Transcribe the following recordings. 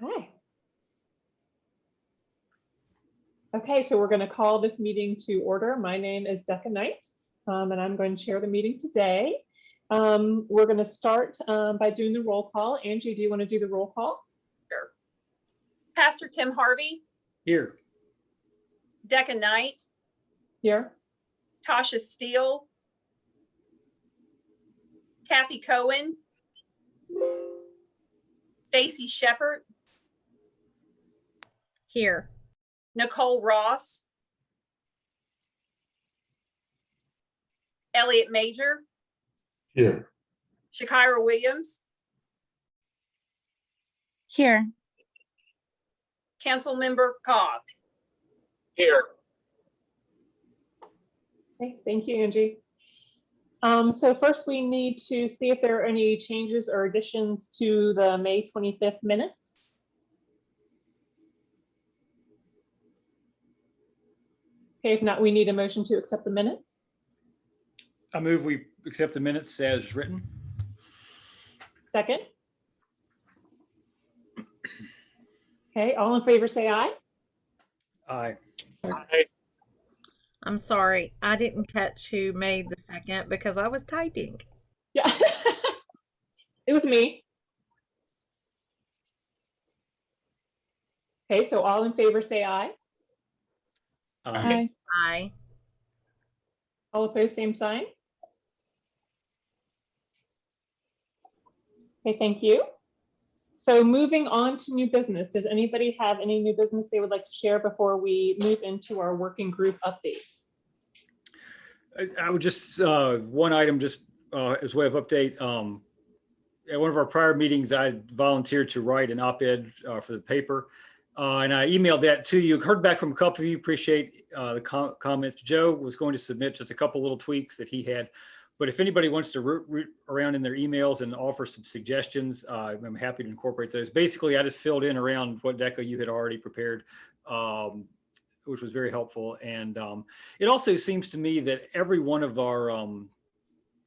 Okay. Okay, so we're going to call this meeting to order. My name is Decca Knight, and I'm going to chair the meeting today. We're going to start by doing the roll call. Angie, do you want to do the roll call? Sure. Pastor Tim Harvey. Here. Decca Knight. Here. Tasha Steele. Kathy Cohen. Stacy Shepard. Here. Nicole Ross. Elliot Major. Here. Shakira Williams. Here. Council Member Cobb. Here. Okay, thank you, Angie. So first we need to see if there are any changes or additions to the May 25th minutes. Okay, if not, we need a motion to accept the minutes. I move we accept the minutes as written. Second. Okay, all in favor say aye. Aye. Aye. I'm sorry, I didn't catch who made the second because I was typing. Yeah, it was me. Okay, so all in favor say aye. Aye. Aye. All opposed, same sign. Okay, thank you. So moving on to new business, does anybody have any new business they would like to share before we move into our working group updates? I would just, one item just as way of update. At one of our prior meetings, I volunteered to write an op-ed for the paper. And I emailed that to you. Heard back from a couple of you. Appreciate the comments. Joe was going to submit just a couple little tweaks that he had. But if anybody wants to root around in their emails and offer some suggestions, I'm happy to incorporate those. Basically, I just filled in around what Decca you had already prepared, which was very helpful. And it also seems to me that every one of our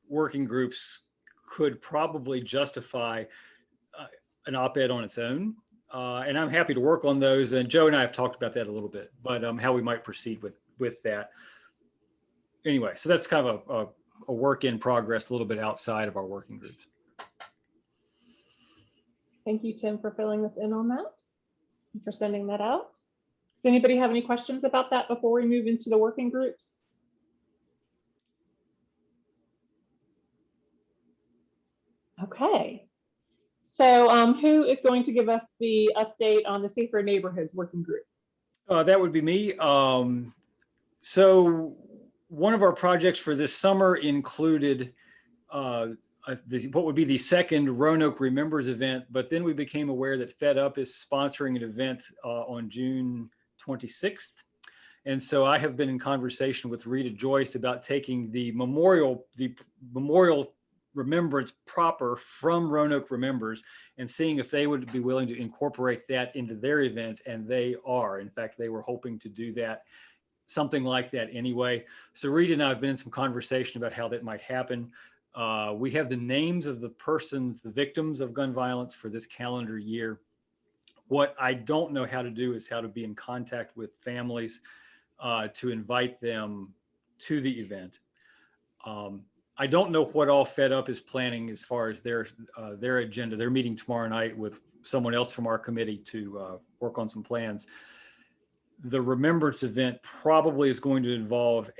working groups could probably justify an op-ed on its own. And I'm happy to work on those. And Joe and I have talked about that a little bit, but how we might proceed with that. Anyway, so that's kind of a work in progress, a little bit outside of our working groups. Thank you, Tim, for filling us in on that and for sending that out. Does anybody have any questions about that before we move into the working groups? Okay. So who is going to give us the update on the Safer Neighborhoods working group? That would be me. So one of our projects for this summer included what would be the second Roanoke Remembers event, but then we became aware that Fed Up is sponsoring an event on June 26th. And so I have been in conversation with Rita Joyce about taking the memorial remembrance proper from Roanoke Remembers and seeing if they would be willing to incorporate that into their event. And they are. In fact, they were hoping to do that, something like that anyway. So Rita and I have been in some conversation about how that might happen. We have the names of the persons, the victims of gun violence for this calendar year. What I don't know how to do is how to be in contact with families to invite them to the event. I don't know what all Fed Up is planning as far as their agenda. They're meeting tomorrow night with someone else from our committee to work on some plans. The Remembrance event probably is going to involve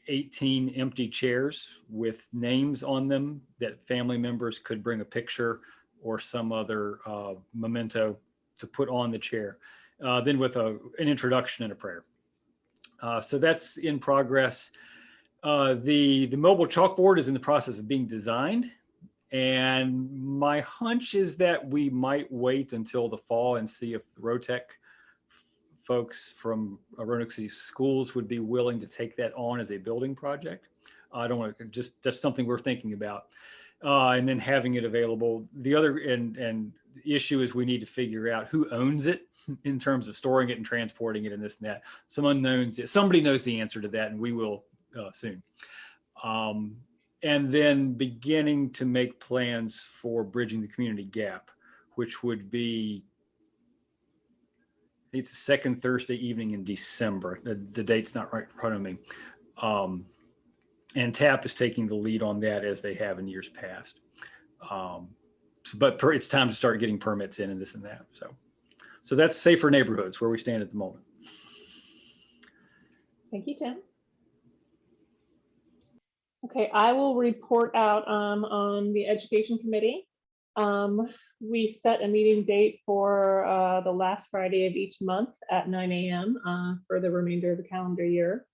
18 empty chairs with names on them that family members could bring a picture or some other memento to put on the chair, then with an introduction and a prayer. So that's in progress. The mobile chalkboard is in the process of being designed. And my hunch is that we might wait until the fall and see if Rotec folks from Roanoke City Schools would be willing to take that on as a building project. I don't want to that's something we're thinking about. And then having it available. The other and issue is we need to figure out who owns it in terms of storing it and transporting it and this and that. Some unknowns. Somebody knows the answer to that, and we will soon. And then beginning to make plans for bridging the community gap, which would be it's the second Thursday evening in December. The date's not right in front of me. And TAP is taking the lead on that as they have in years past. But it's time to start getting permits in and this and that. So that's Safer Neighborhoods, where we stand at the moment. Thank you, Tim. Okay, I will report out on the Education Committee. We set a meeting date for the last Friday of each month at 9 a.m. For the remainder of the calendar year.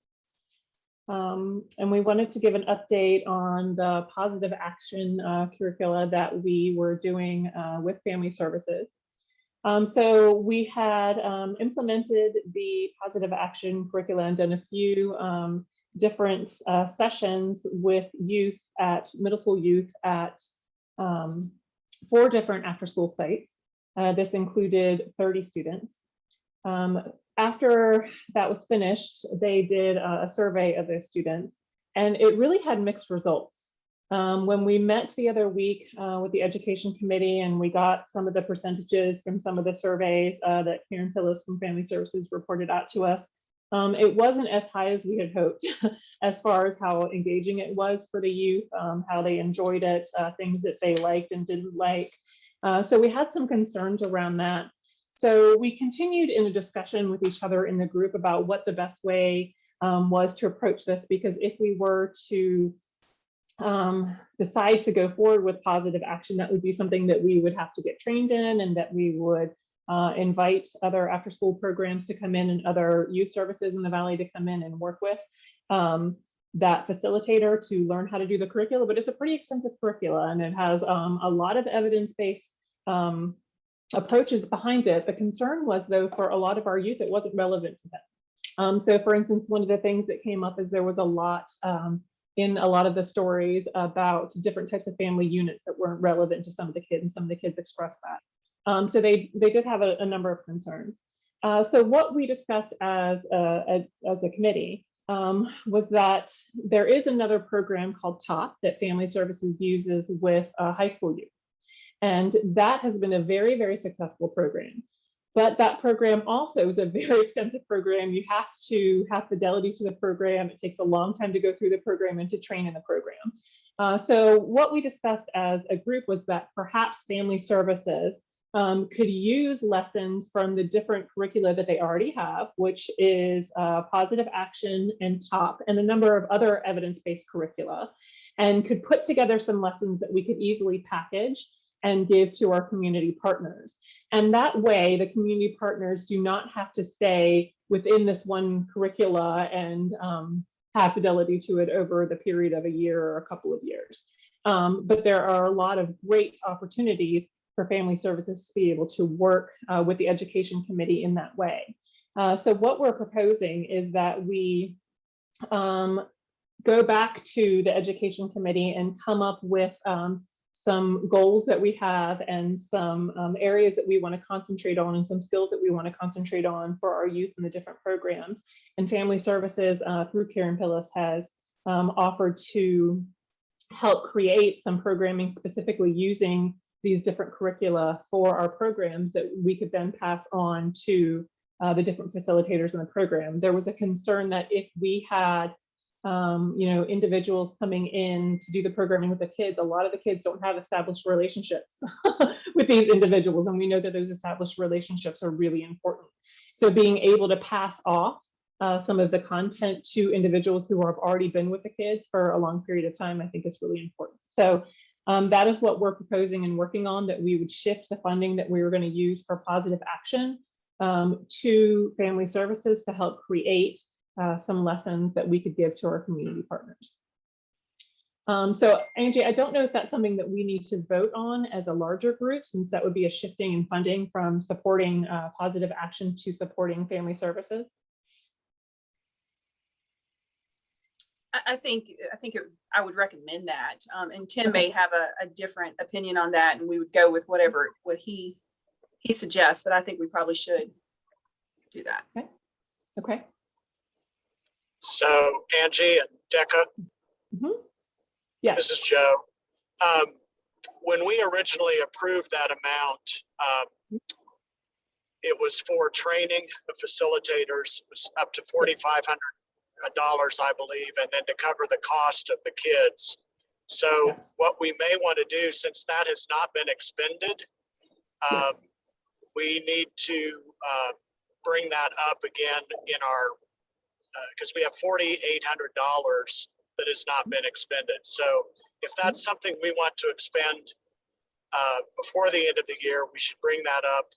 And we wanted to give an update on the positive action curricula that we were doing with Family Services. So we had implemented the positive action curricula and done a few different sessions with youth middle school youth at 4 different after-school sites. This included 30 students. After that was finished, they did a survey of those students, and it really had mixed results. When we met the other week with the Education Committee and we got some of the percentages from some of the surveys that Karen Pillis from Family Services reported out to us, it wasn't as high as we had hoped as far as how engaging it was for the youth, how they enjoyed it, things that they liked and didn't like. So we had some concerns around that. So we continued in a discussion with each other in the group about what the best way was to approach this, because if we were to decide to go forward with positive action, that would be something that we would have to get trained in, and that we would invite other after school programs to come in and other youth services in the Valley to come in and work with that facilitator to learn how to do the curricula. But it's a pretty extensive curricula, and it has a lot of evidence-based approaches behind it. The concern was, though, for a lot of our youth, it wasn't relevant to them. So for instance, one of the things that came up is there was a lot in a lot of the stories about different types of family units that weren't relevant to some of the kids, and some of the kids expressed that. So they did have a number of concerns. So what we discussed as a committee was that there is another program called TOP that Family Services uses with high school youth. And that has been a very, very successful program. But that program also is a very extensive program. You have to have fidelity to the program. It takes a long time to go through the program and to train in the program. So what we discussed as a group was that perhaps Family Services could use lessons from the different curricula that they already have, which is positive action and TOP, and a number of other evidence-based curricula, and could put together some lessons that we could easily package and give to our community partners. And that way, the community partners do not have to stay within this one curricula and have fidelity to it over the period of a year or a couple of years. But there are a lot of great opportunities for Family Services to be able to work with the Education Committee in that way. So what we're proposing is that we go back to the Education Committee and come up with some goals that we have and some areas that we want to concentrate on and some skills that we want to concentrate on for our youth in the different programs. And Family Services through Karen Pillis has offered to help create some programming specifically using these different curricula for our programs that we could then pass on to the different facilitators in the program. There was a concern that if we had individuals coming in to do the programming with the kids, a lot of the kids don't have established relationships with these individuals. And we know that those established relationships are really important. So being able to pass off some of the content to individuals who have already been with the kids for a long period of time, I think is really important. So that is what we're proposing and working on, that we would shift the funding that we were going to use for positive action to Family Services to help create some lessons that we could give to our community partners. So Angie, I don't know if that's something that we need to vote on as a larger group, since that would be a shifting in funding from supporting positive action to supporting Family Services. I would recommend that. And Tim may have a different opinion on that, and we would go with what he suggests, but I think we probably should do that. Okay. So Angie and Decca, Yeah. this is Joe. When we originally approved that amount, it was for training the facilitators. It was up to $4,500, I believe, and then to cover the cost of the kids. So Yes. what we may want to do, since that has not been expended, Yes. we need to bring that up again in our, because we have $4,800 that has not been expended. So if that's something we want to expend before the end of the year, we should bring that up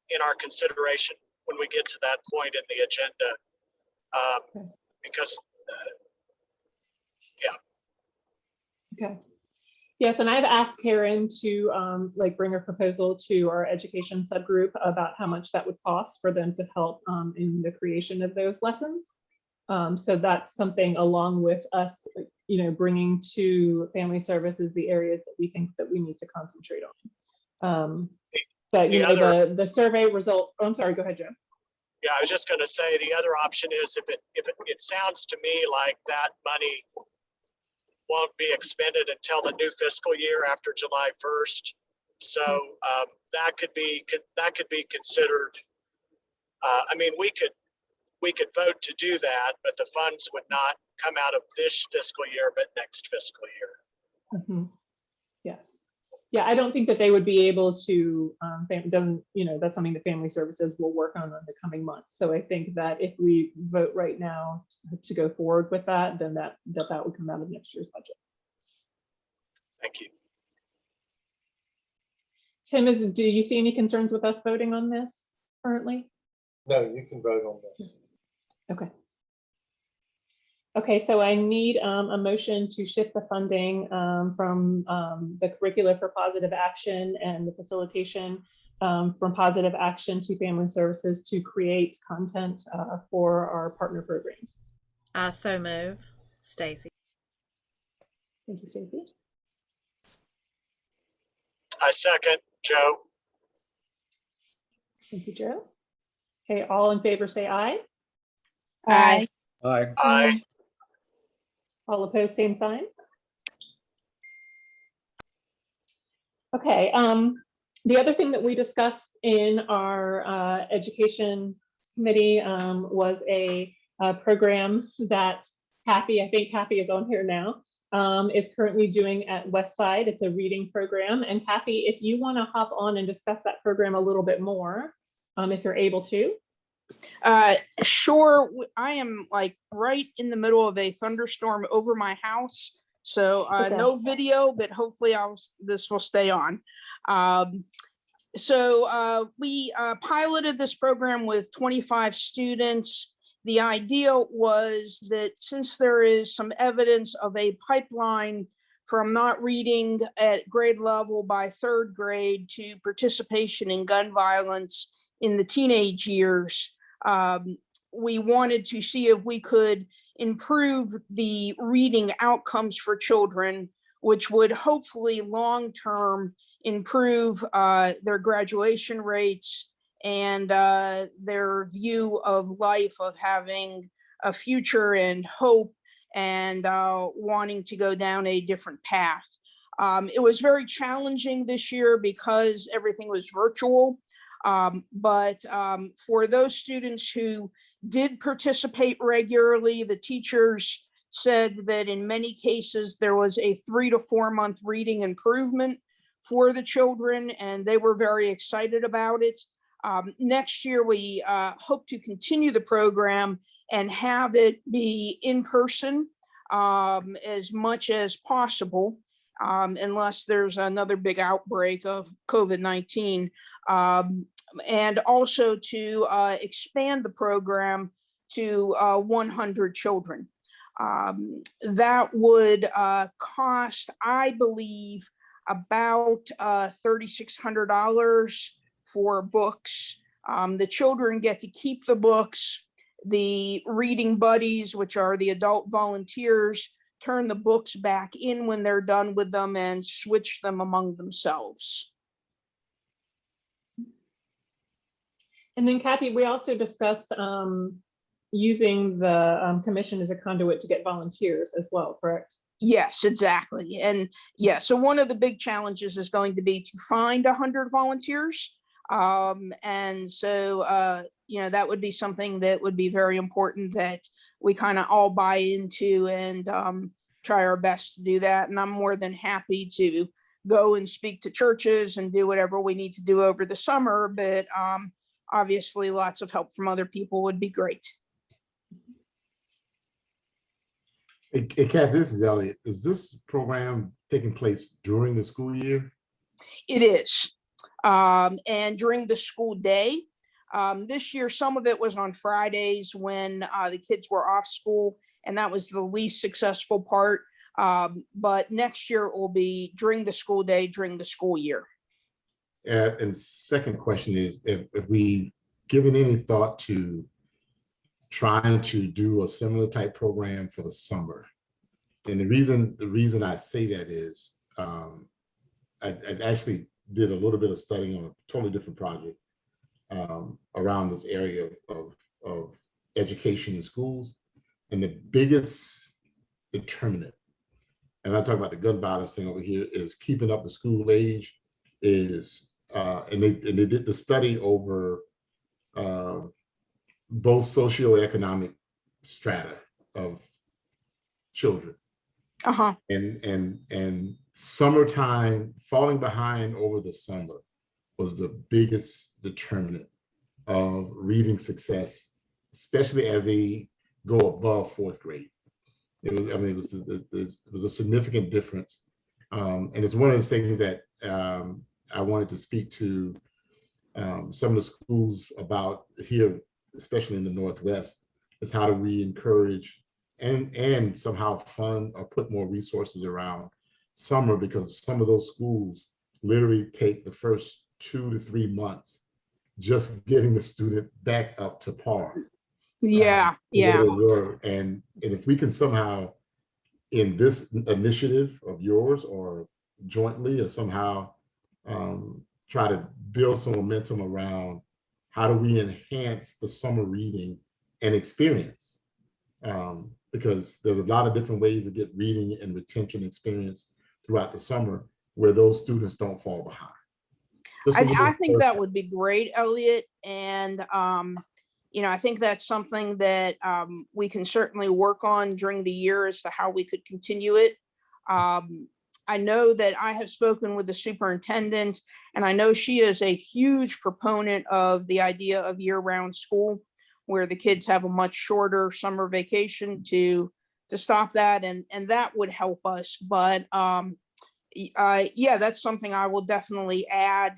in our consideration when we get to that point in the agenda. Because, Okay. Yes, and I've asked Karen to like bring a proposal to our education subgroup about how much that would cost for them to help in the creation of those lessons. So that's something along with us, bringing to family services the areas that we think that we need to concentrate on. But the survey result. Oh, I'm sorry. Go ahead, Joe. yeah, I was just going to say the other option is if it sounds to me like that money won't be expended until the new fiscal year after July 1st. So that could be considered. I mean, we could vote to do that, but the funds would not come out of this fiscal year, but next fiscal year. Mm-hmm. Yes. Yeah, I don't think that they would be able to, that's something that family services will work on in the coming months. So I think that if we vote right now to go forward with that, then that would come out of next year's budget. Thank you. Tim, do you see any concerns with us voting on this currently? No, you can vote on this. Okay. Okay, so I need a motion to shift the funding from the curricula for positive action and the facilitation from positive action to family services to create content for our partner programs. I so move. Stacy. Thank you, Stacey. I second, Joe. Thank you, Joe. Okay, all in favor say aye. Aye. Aye. Aye. All opposed, same sign. Okay, the other thing that we discussed in our education committee was a program that Kathy, I think Kathy is on here now, is currently doing at Westside. It's a reading program. And Kathy, if you want to hop on and discuss that program a little bit more, if you're able to. Sure. I am like right in the middle of a thunderstorm over my house. So Okay. no video, but hopefully this will stay on. So we piloted this program with 25 students. The idea was that since there is some evidence of a pipeline from not reading at grade level by third grade to participation in gun violence in the teenage years, we wanted to see if we could improve the reading outcomes for children, which would hopefully long-term improve their graduation rates and their view of life, of having a future and hope and wanting to go down a different path. It was very challenging this year because everything was virtual. But for those students who did participate regularly, the teachers said that in many cases there was a 3 to 4 month reading improvement for the children, and they were very excited about it. Next year, we hope to continue the program and have it be in person as much as possible, unless there's another big outbreak of COVID-19. And also to expand the program to 100 children. That would cost, I believe, about $3,600 for books. The children get to keep the books. The reading buddies, which are the adult volunteers, turn the books back in when they're done with them and switch them among themselves. And then Kathy, we also discussed using the commission as a conduit to get volunteers as well, correct? Yes, exactly. And yeah, so one of the big challenges is going to be to find 100 volunteers. And so, that would be something that would be very important that we kind of all buy into and try our best to do that. And I'm more than happy to go and speak to churches and do whatever we need to do over the summer. But obviously, lots of help from other people would be great. Hey, Kathy, this is Elliot. Is this program taking place during the school year? It is. And during the school day, this year, some of it was on Fridays when the kids were off school, and that was the least successful part. But next year it will be during the school day, during the school year. And second question is, if we given any thought to trying to do a similar type program for the summer? And the reason I say that is, I actually did a little bit of studying on a totally different project around this area of education in schools. And the biggest determinant, and I'm talking about the gun violence thing over here, is keeping up with school age is, and they did the study over both socioeconomic strata of children. Uh-huh. And summertime, falling behind over the summer was the biggest determinant of reading success, especially as they go above fourth grade. It was, I mean, it was a significant difference. And it's one of the things that I wanted to speak to some of the schools about here, especially in the Northwest, is how do we encourage and somehow fund or put more resources around summer, because some of those schools literally take the first 2 to 3 months just getting the student back up to par. Yeah, yeah. And if we can somehow, in this initiative of yours or jointly or somehow try to build some momentum around how do we enhance the summer reading and experience, because there's a lot of different ways to get reading and retention experience throughout the summer where those students don't fall behind. I think that would be great, Elliot. And, I think that's something that we can certainly work on during the year as to how we could continue it. I know that I have spoken with the superintendent, and I know she is a huge proponent of the idea of year-round school, where the kids have a much shorter summer vacation to stop that, and that would help us. But yeah, that's something I will definitely add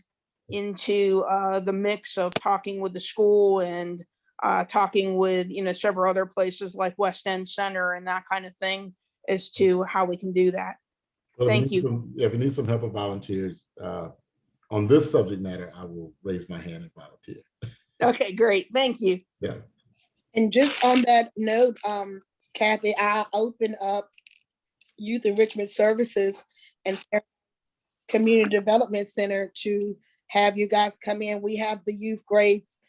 into the mix of talking with the school and talking with several other places like West End Center and that kind of thing as to how we can do that. Well, Thank you. If we need some help with volunteers on this subject matter, I will raise my hand and volunteer. Okay, great. Thank you. Yeah. And just on that note, Kathy, I'll open up Youth Enrichment Services and Community Development Center to have you guys come in. We have the youth grades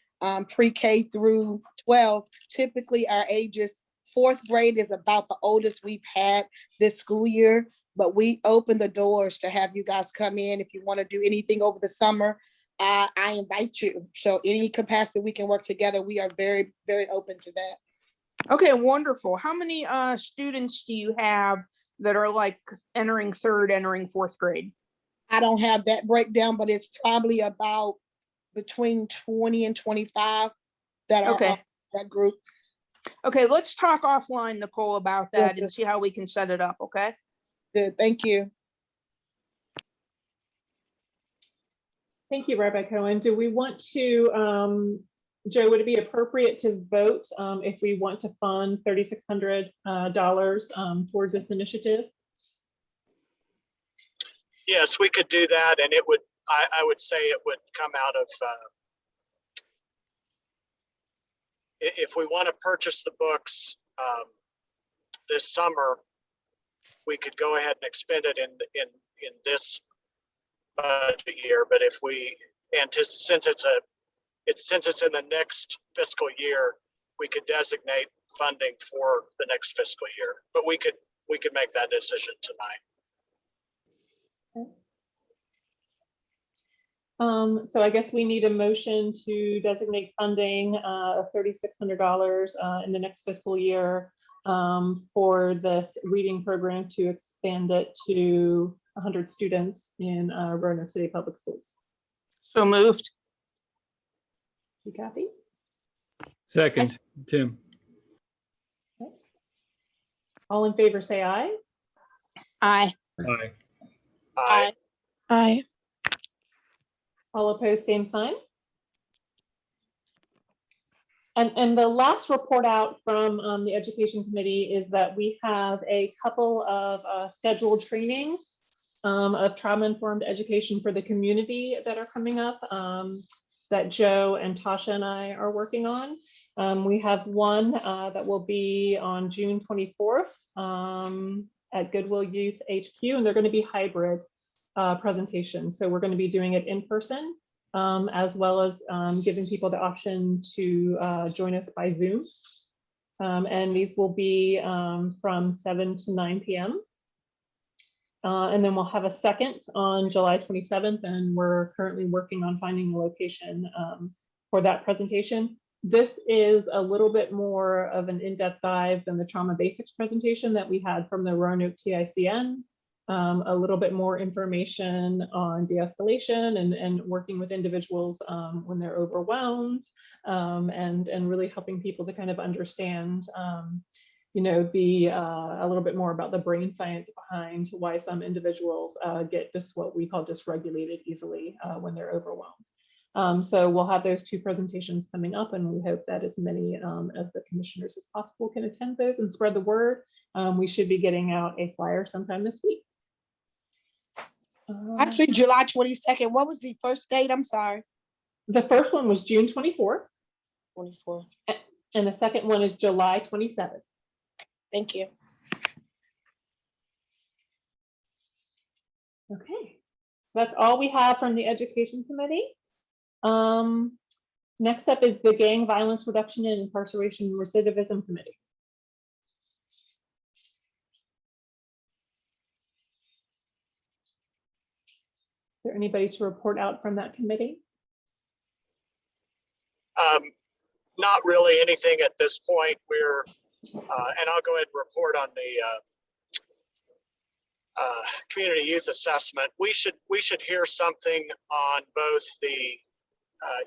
pre-K through 12. Typically our ages, fourth grade is about the oldest we've had this school year, but we open the doors to have you guys come in. If you want to do anything over the summer, I invite you. So any capacity we can work together, we are very, very open to that. Okay, wonderful. How many students do you have that are like entering third, entering fourth grade? I don't have that breakdown, but it's probably about between 20 and 25 that are Okay. that group. Okay, let's talk offline, Nicole, about that Yeah. and see how we can set it up, okay? Good, thank you. Thank you, Rabbi Cohen. Do we want to, Joe, would it be appropriate to vote if we want to fund $3,600 towards this initiative? Yes, we could do that, and it would, I would say it would come out of, if we want to purchase the books this summer, we could go ahead and expend it in this budget year. But if we since it's in the next fiscal year, we could designate funding for the next fiscal year. But we could make that decision tonight. So I guess we need a motion to designate funding of $3,600 in the next fiscal year for this reading program to expand it to 100 students in Roanoke City Public Schools. So moved. You, Kathy? Second, Tim. Okay. All in favor, say aye. Aye. Aye. Aye. Aye. All opposed, same sign. And the last report out from the Education Committee is that we have a couple of scheduled trainings of trauma-informed education for the community that are coming up that Joe and Tasha and I are working on. We have one that will be on June 24th at Goodwill Youth HQ, and they're going to be hybrid presentations. So we're going to be doing it in person as well as giving people the option to join us by Zoom. And these will be from 7 to 9 p.m. And then we'll have a second on July 27th, and we're currently working on finding a location for that presentation. This is a little bit more of an in-depth dive than the trauma basics presentation that we had from the Roanoke TICN. A little bit more information on de-escalation and working with individuals when they're overwhelmed, and really helping people to kind of understand, you know, a little bit more about the brain science behind why some individuals get just what we call dysregulated easily when they're overwhelmed. So we'll have those two presentations coming up, and we hope that as many of the commissioners as possible can attend those and spread the word. We should be getting out a flyer sometime this week. I see July 22nd. What was the first date? I'm sorry. The first one was June 24th, 24. and the second one is July 27th. Thank you. Okay, that's all we have from the Education Committee. Next up is the Gang Violence Reduction and Incarceration Recidivism Committee. Is there anybody to report out from that committee? Not really anything at this point. We're, and I'll go ahead and report on the community youth assessment. We should hear something on both the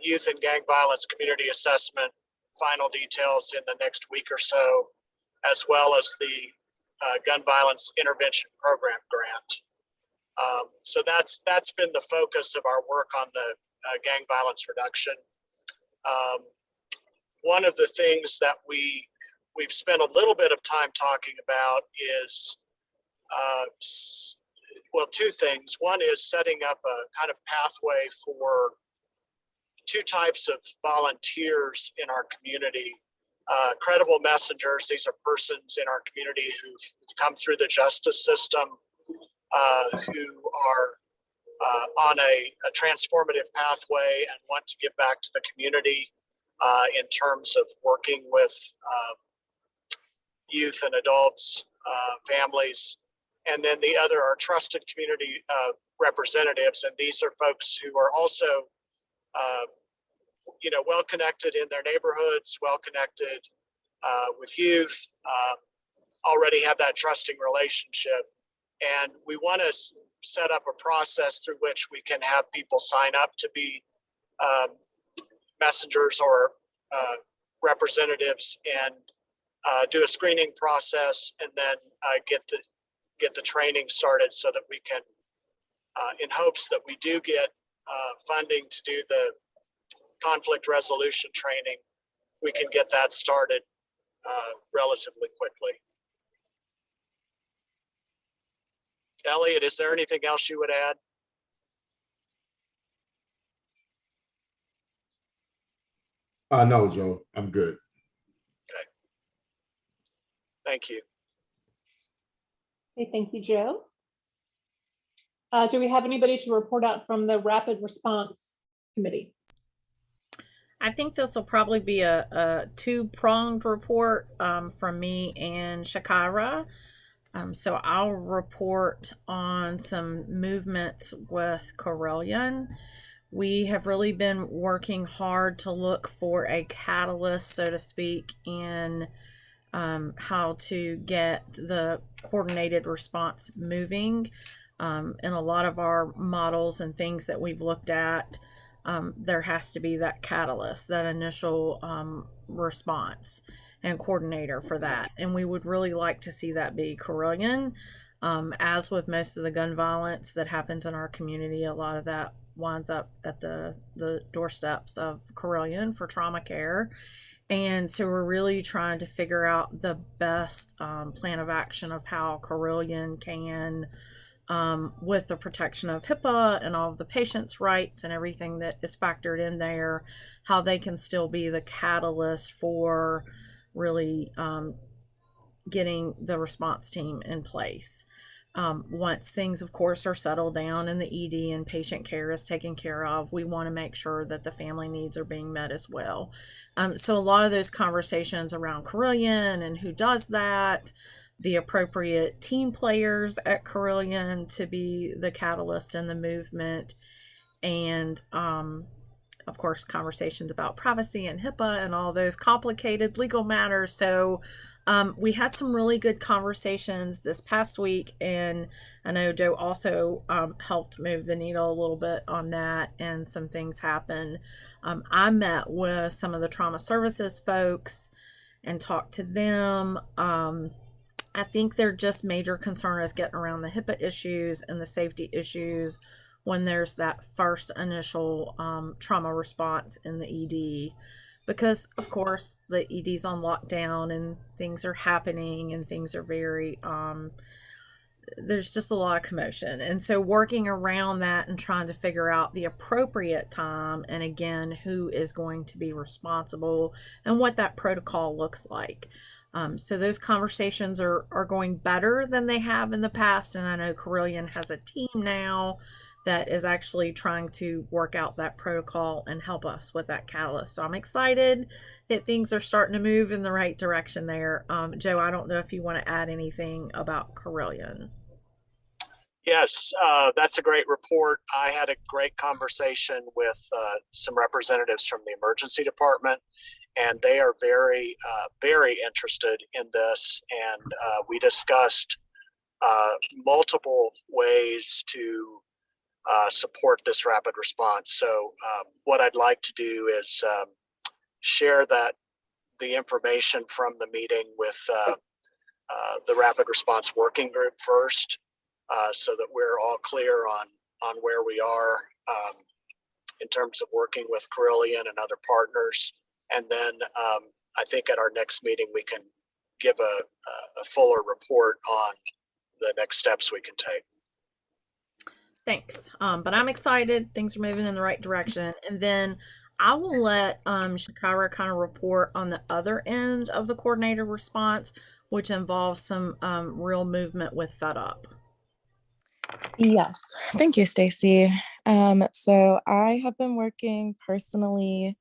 youth and gang violence community assessment final details in the next week or so, as well as the gun violence intervention program grant. So that's been the focus of our work on the gang violence reduction. One of the things that we've spent a little bit of time talking about is, well, two things. One is setting up a kind of pathway for two types of volunteers in our community. Credible messengers. These are persons in our community who've come through the justice system, who are on a transformative pathway and want to give back to the community in terms of working with youth and adults, families. And then the other are trusted community representatives. And these are folks who are also, you know, well-connected in their neighborhoods, well-connected with youth, already have that trusting relationship. And we want to set up a process through which we can have people sign up to be messengers or representatives, and do a screening process, and then get the training started so that we can, in hopes that we do get funding to do the conflict resolution training, we can get that started relatively quickly. Elliot, is there anything else you would add? No, Joe, I'm good. Okay. Thank you. Okay, thank you, Joe. Do we have anybody to report out from the Rapid Response Committee? I think this will probably be a two-pronged report from me and Shakira. So I'll report on some movements with Corellian. We have really been working hard to look for a catalyst, so to speak, in how to get the coordinated response moving. In a lot of our models and things that we've looked at, there has to be that catalyst, that initial response and coordinator for that. And we would really like to see that be Carilion. As with most of the gun violence that happens in our community, a lot of that winds up at the doorsteps of Carilion for trauma care. And so we're really trying to figure out the best plan of action of how Carilion can, with the protection of HIPAA and all of the patient's rights and everything that is factored in there, how they can still be the catalyst for really getting the response team in place. Once things, of course, are settled down and the ED and patient care is taken care of, we want to make sure that the family needs are being met as well. So a lot of those conversations around Carilion and who does that, the appropriate team players at Carilion to be the catalyst in the movement, and of course, conversations about privacy and HIPAA and all those complicated legal matters. So we had some really good conversations this past week, and I know Joe also helped move the needle a little bit on that, and some things happened. I met with some of the trauma services folks and talked to them. I think their just major concern is getting around the HIPAA issues and the safety issues when there's that first initial trauma response in the ED, because of course the ED's on lockdown and things are happening and things are very there's just a lot of commotion. And so working around that and trying to figure out the appropriate time, and again, who is going to be responsible and what that protocol looks like. So those conversations are going better than they have in the past. And I know Carilion has a team now that is actually trying to work out that protocol and help us with that catalyst. So I'm excited that things are starting to move in the right direction there. Joe, I don't know if you want to add anything about Carilion. Yes, that's a great report. I had a great conversation with some representatives from the emergency department, and they are very, very interested in this. And we discussed multiple ways to support this rapid response. So what I'd like to do is share the information from the meeting with the rapid response working group first, so that we're all clear on where we are in terms of working with Carilion and other partners. And then I think at our next meeting, we can give a fuller report on the next steps we can take. Thanks. But I'm excited. Things are moving in the right direction. And then I will let Shakira kind of report on the other end of the coordinated response, which involves some real movement with Fed Up. Yes, thank you, Stacy. So I have been working personally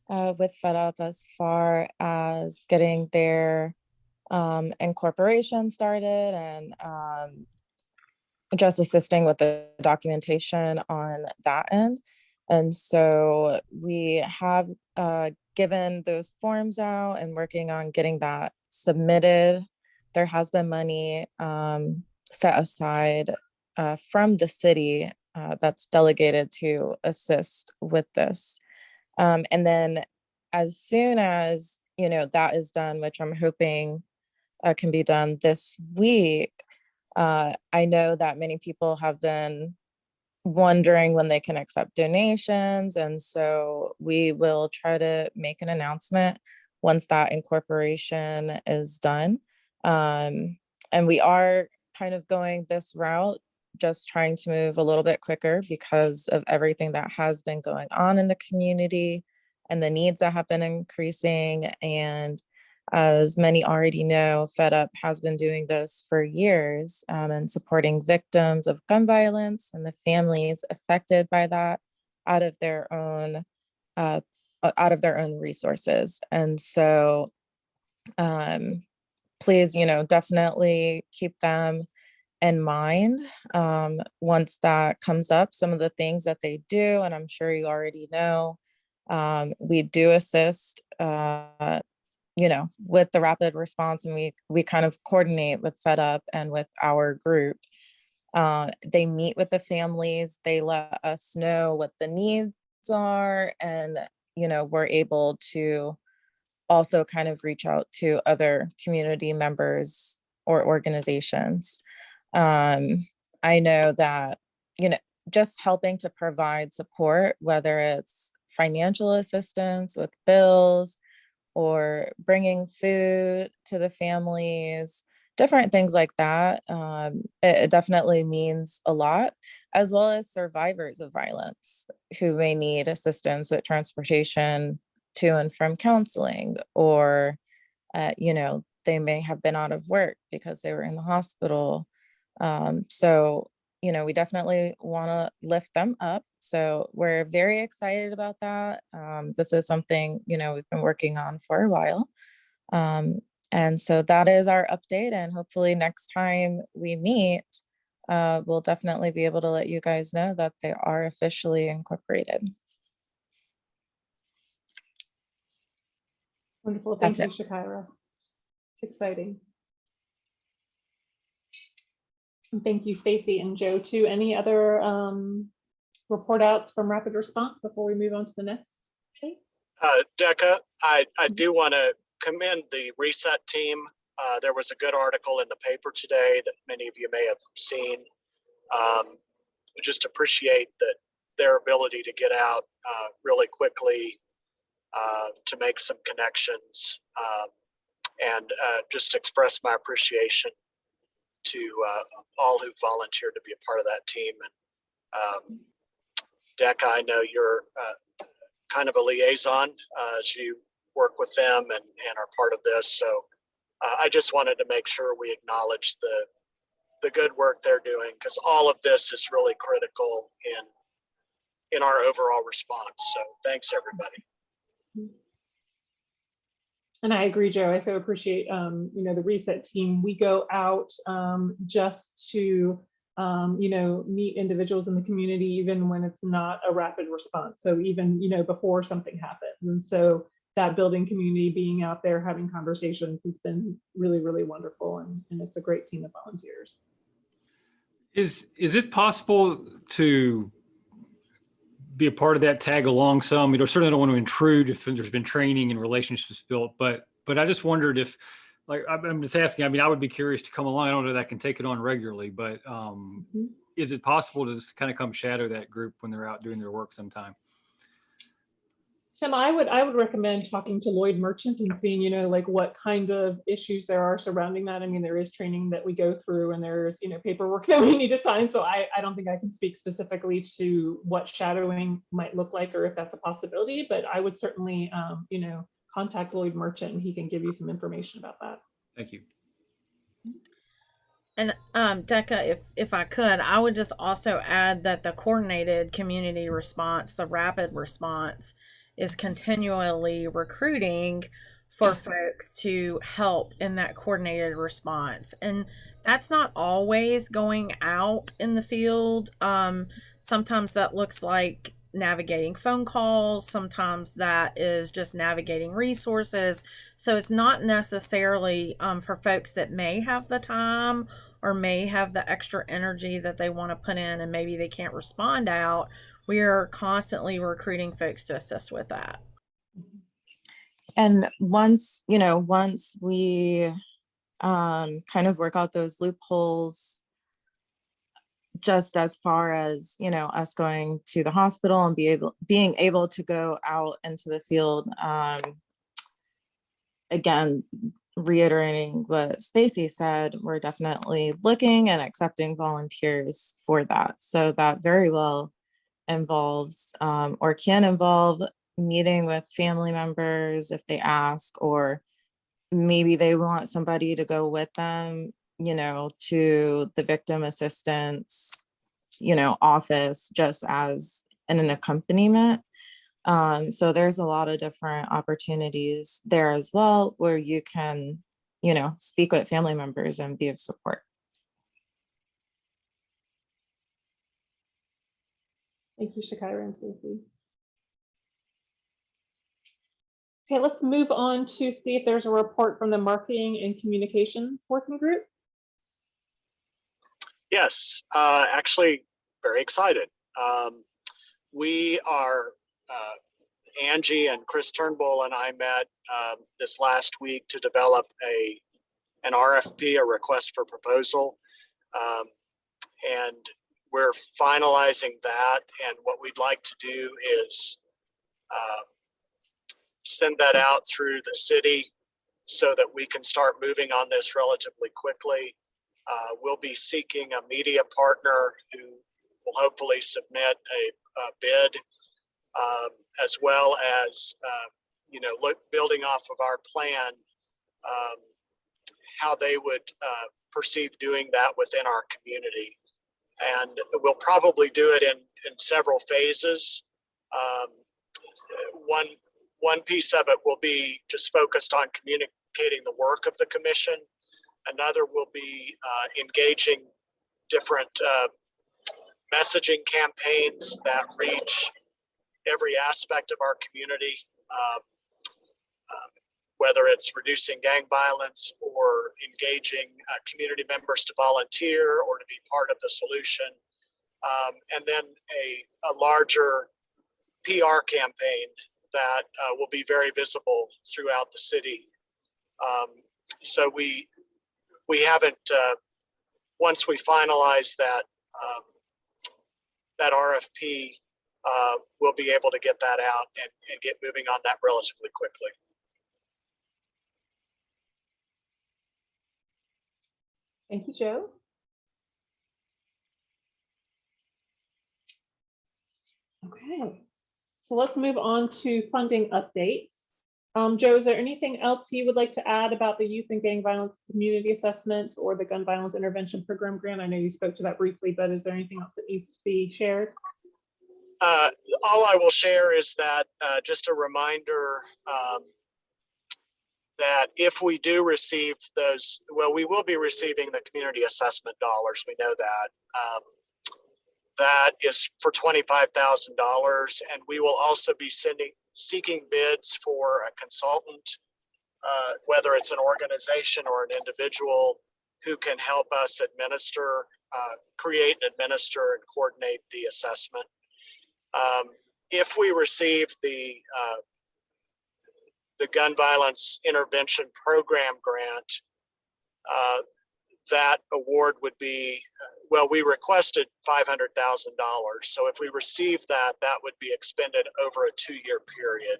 with Fed Up as far as getting their incorporation started, and just assisting with the documentation on that end. And so we have given those forms out and working on getting that submitted. There has been money set aside from the city that's delegated to assist with this. And then as soon as, that is done, which I'm hoping can be done this week, I know that many people have been wondering when they can accept donations. And so we will try to make an announcement once that incorporation is done. And we are kind of going this route, just trying to move a little bit quicker because of everything that has been going on in the community and the needs that have been increasing. And as many already know, Fed Up has been doing this for years and supporting victims of gun violence and the families affected by that out of their own resources. And so please, definitely keep them in mind. Once that comes up, some of the things that they do, and I'm sure you already know, we do assist, with the rapid response, and we kind of coordinate with Fed Up and with our group. They meet with the families, they let us know what the needs are, and we're able to also kind of reach out to other community members or organizations. I know that, just helping to provide support, whether it's financial assistance with bills or bringing food to the families, different things like that. It definitely means a lot, as well as survivors of violence who may need assistance with transportation to and from counseling, or, they may have been out of work because they were in the hospital. So, we definitely want to lift them up. So we're very excited about that. This is something, we've been working on for a while. And so that is our update, and hopefully next time we meet, we'll definitely be able to let you guys know that they are officially incorporated. Wonderful. Thank That's you, Shakira. Exciting. And thank you, Stacy and Joe, too. Any other report outs from Rapid Response before we move on to the next? Okay. Decca, I do want to commend the Reset team. There was a good article in the paper today that many of you may have seen. Just appreciate that their ability to get out really quickly to make some connections, and just express my appreciation to all who volunteered to be a part of that team. And Decca, I know you're kind of a liaison as you work with them and are part of this. So I just wanted to make sure we acknowledge the good work they're doing, because all of this is really critical in our overall response. So thanks, everybody. And I agree, Joe. I so appreciate, the Reset team. We go out just to, meet individuals in the community, even when it's not a rapid response. So even, before something happens. And so that building community, being out there, having conversations has been really, really wonderful. And it's a great team of volunteers. Is it possible to be a part of that tag along some? Certainly don't want to intrude if there's been training and relationships built, but I just wondered if, like, I'm just asking, I would be curious to come along. I don't know that I can take it on regularly, but is it possible to just kind of come shadow that group when they're out doing their work sometime? Tim, I would recommend talking to Lloyd Merchant and seeing, like what kind of issues there are surrounding that. I mean, there is training that we go through, and there's, paperwork that we need to sign. So I don't think I can speak specifically to what shadowing might look like, or if that's a possibility, but I would certainly, contact Lloyd Merchant, and he can give you some information about that. Thank you. And Decca, if I could, I would just also add that the coordinated community response, the rapid response, is continually recruiting for folks to help in that coordinated response. And that's not always going out in the field. Sometimes that looks like navigating phone calls. Sometimes that is just navigating resources. So it's not necessarily for folks that may have the time or may have the extra energy that they want to put in and maybe they can't respond out. We are constantly recruiting folks to assist with that. And once we kind of work out those loopholes, just as far as, us going to the hospital and being able to go out into the field, again, reiterating what Stacy said, we're definitely looking and accepting volunteers for that. So that very well involves or can involve meeting with family members if they ask, or maybe they want somebody to go with them, to the victim assistance, office, just as an accompaniment. So there's a lot of different opportunities there as well, where you can, speak with family members and be of support. Thank you, Shakira and Stacy. Okay, let's move on to see if there's a report from the Marketing and Communications Working Group. Yes, actually very excited. We are, Angie and Chris Turnbull and I met this last week to develop an RFP, a request for proposal. And we're finalizing that. And what we'd like to do is send that out through the city so that we can start moving on this relatively quickly. We'll be seeking a media partner who will hopefully submit a bid, as well as, building off of our plan, how they would perceive doing that within our community. And we'll probably do it in several phases. One piece of it will be just focused on communicating the work of the commission. Another will be engaging different messaging campaigns that reach every aspect of our community, whether it's reducing gang violence or engaging community members to volunteer or to be part of the solution. And then a larger PR campaign that will be very visible throughout the city. So we haven't, once we finalize that RFP, we'll be able to get that out and get moving on that relatively quickly. Thank you, Joe. Okay, so let's move on to funding updates. Joe, is there anything else you would like to add about the Youth and Gang Violence Community Assessment or the Gun Violence Intervention Program grant? I know you spoke to that briefly, but is there anything else that needs to be shared? All I will share is that just a reminder that if we do receive those, well, we will be receiving the community assessment dollars. We know that. That is for $25,000, and we will also be seeking bids for a consultant, whether it's an organization or an individual who can help us administer, create and administer and coordinate the assessment. If we receive the Gun Violence Intervention Program grant, that award would be, well, we requested $500,000. So if we receive that, that would be expended over a 2-year period.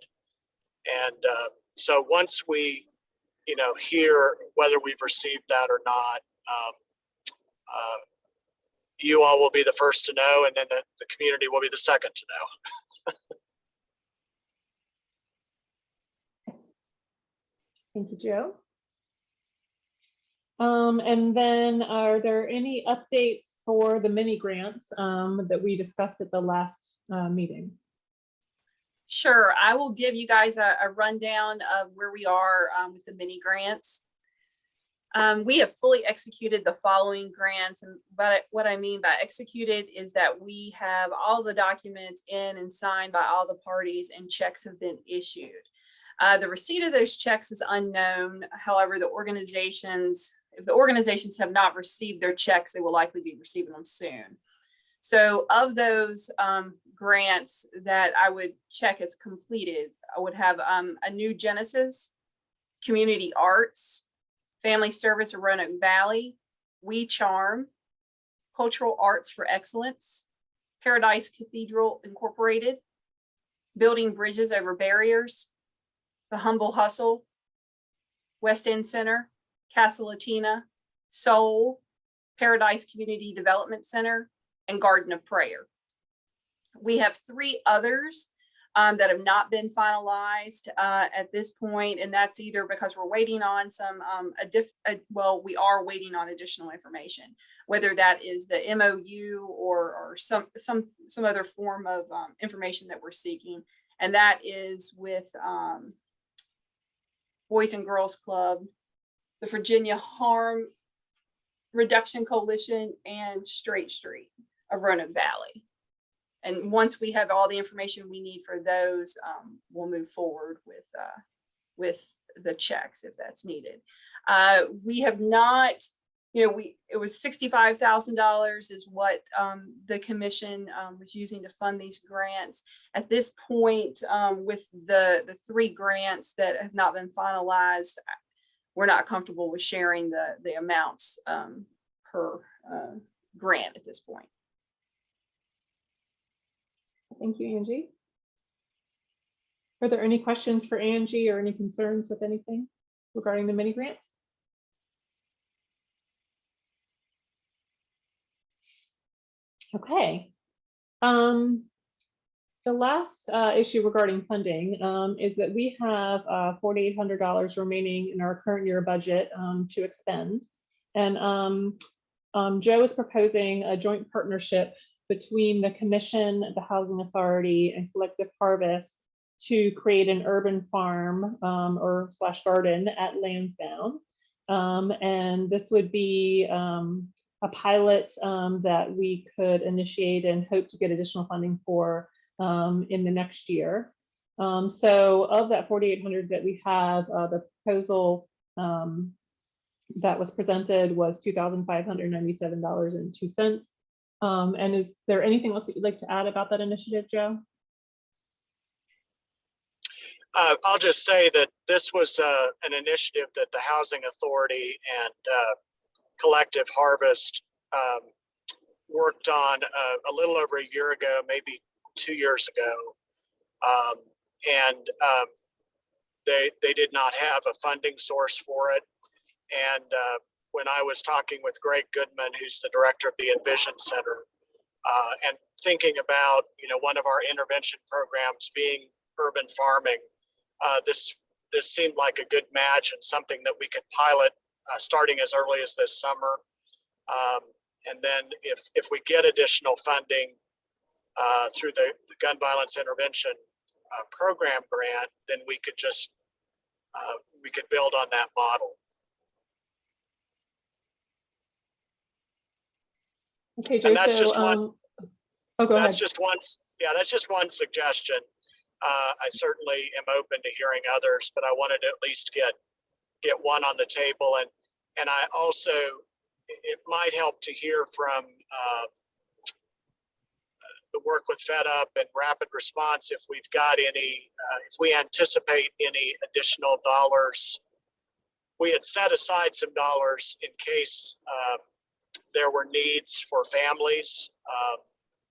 And so once we, hear whether we've received that or not, you all will be the first to know, and then the community will be the second to know. Thank you, Joe. And then are there any updates for the mini grants that we discussed at the last meeting? Sure, I will give you guys a rundown of where we are with the mini grants. We have fully executed the following grants, and what I mean by executed is that we have all the documents in and signed by all the parties, and checks have been issued. The receipt of those checks is unknown. However, if the organizations have not received their checks, they will likely be receiving them soon. So of those grants that I would check as completed, I would have a new Genesis, Community Arts, Family Service of Roanoke Valley, We Charm, Cultural Arts for Excellence, Paradise Cathedral Incorporated, Building Bridges Over Barriers, The Humble Hustle, West End Center, Casa Latina, Soul, Paradise Community Development Center, and Garden of Prayer. We have 3 others that have not been finalized at this point, and that's either because we're waiting on some, we are waiting on additional information, whether that is the MOU or some other form of information that we're seeking, and that is with Boys and Girls Club, the Virginia Harm Reduction Coalition, and Straight Street of Roanoke Valley. And once we have all the information we need for those, we'll move forward with the checks if that's needed. We have not, it was $65,000 is what the commission was using to fund these grants. At this point, with the 3 grants that have not been finalized, we're not comfortable with sharing the amounts per grant at this point. Thank you, Angie. Are there any questions for Angie or any concerns with anything regarding the mini grants? Okay. The last issue regarding funding is that we have $4,800 remaining in our current year budget to expend. And Joe is proposing a joint partnership between the commission, the Housing Authority, and Collective Harvest to create an urban farm or / garden at Lansdowne. And this would be a pilot that we could initiate and hope to get additional funding for in the next year. So of that 4,800 that we have, the proposal that was presented was $2,597.02. And is there anything else that you'd like to add about that initiative, Joe? I'll just say that this was an initiative that the Housing Authority and Collective Harvest worked on a little over a year ago, maybe 2 years ago. They did not have a funding source for it. And when I was talking with Greg Goodman, who's the director of the Envision Center, and thinking about, one of our intervention programs being urban farming, this seemed like a good match and something that we could pilot starting as early as this summer. And then if we get additional funding through the Gun Violence Intervention Program grant, then we could just we could build on that model. Okay, Joe. And that's just one. Oh, go ahead. That's just one. Yeah, that's just one suggestion. I certainly am open to hearing others, but I wanted to at least get one on the table, and I also, it might help to hear from the work with FedUp and Rapid Response if we've got any, if we anticipate any additional dollars. We had set aside some dollars in case there were needs for families,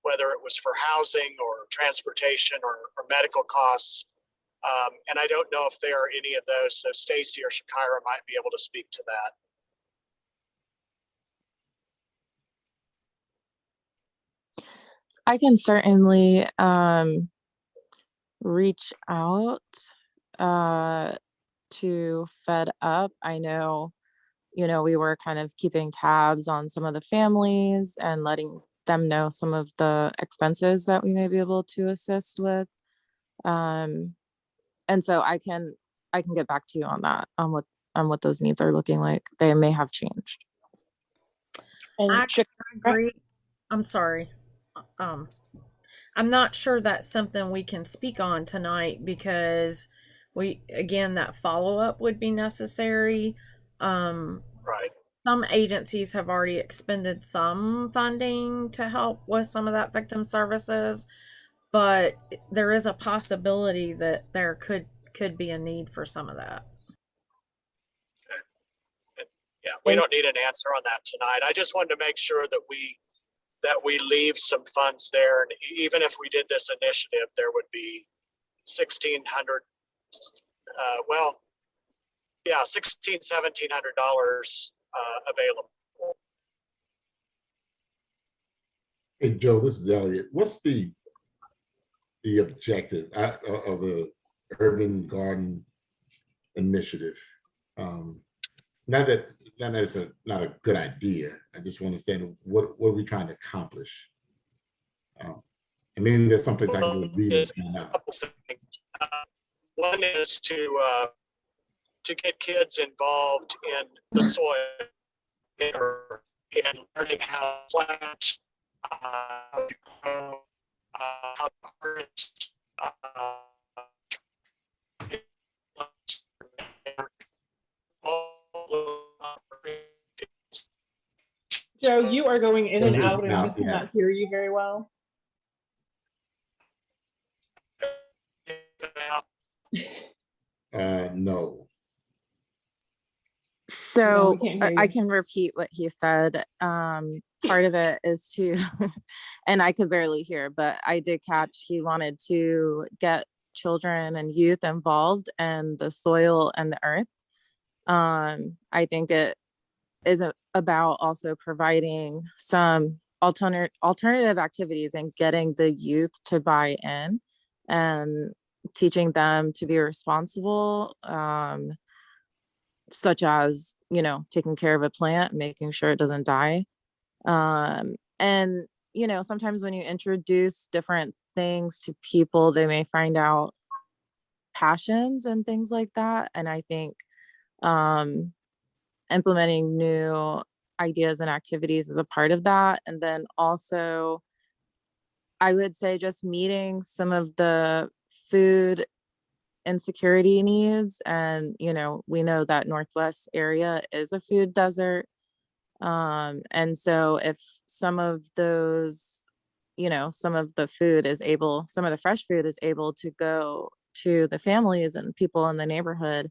whether it was for housing or transportation or medical costs. And I don't know if there are any of those. So Stacy or Shakira might be able to speak to that. I can certainly reach out to FedUp. I know, we were kind of keeping tabs on some of the families and letting them know some of the expenses that we may be able to assist with. And so I can get back to you on that, on what those needs are looking like. They may have changed. And I agree. I'm sorry. I'm not sure that's something we can speak on tonight because that follow-up would be necessary. Right. Some agencies have already expended some funding to help with some of that victim services, but there is a possibility that there could be a need for some of that. Okay. Yeah, we don't need an answer on that tonight. I just wanted to make sure that we leave some funds there, and even if we did this initiative, there would be $1,700. $1,700 available. Hey, Joe, this is Elliot. What's the objective of the Urban Garden Initiative? Not that it's not a good idea. I just want to understand what are we trying to accomplish? I mean, there's some place I can read it now. One is to get kids involved in the soil and learning how to plant, how to grow, how the hardest, Joe, you are going in and You're out, and we out, yeah. cannot hear you very well. No. So we can't hear I you. can repeat what he said. Part of it is to, and I could barely hear, but I did catch he wanted to get children and youth involved in the soil and the earth. I think it is about also providing some alternative activities and getting the youth to buy in and teaching them to be responsible, such as, you know, taking care of a plant, making sure it doesn't die. And, you know, sometimes when you introduce different things to people, they may find out passions and things like that. And I think implementing new ideas and activities is a part of that. And then also, I would say just meeting some of the food insecurity needs. And, you know, we know that Northwest area is a food desert. And so if some of those, you know, some of the fresh food is able to go to the families and people in the neighborhood,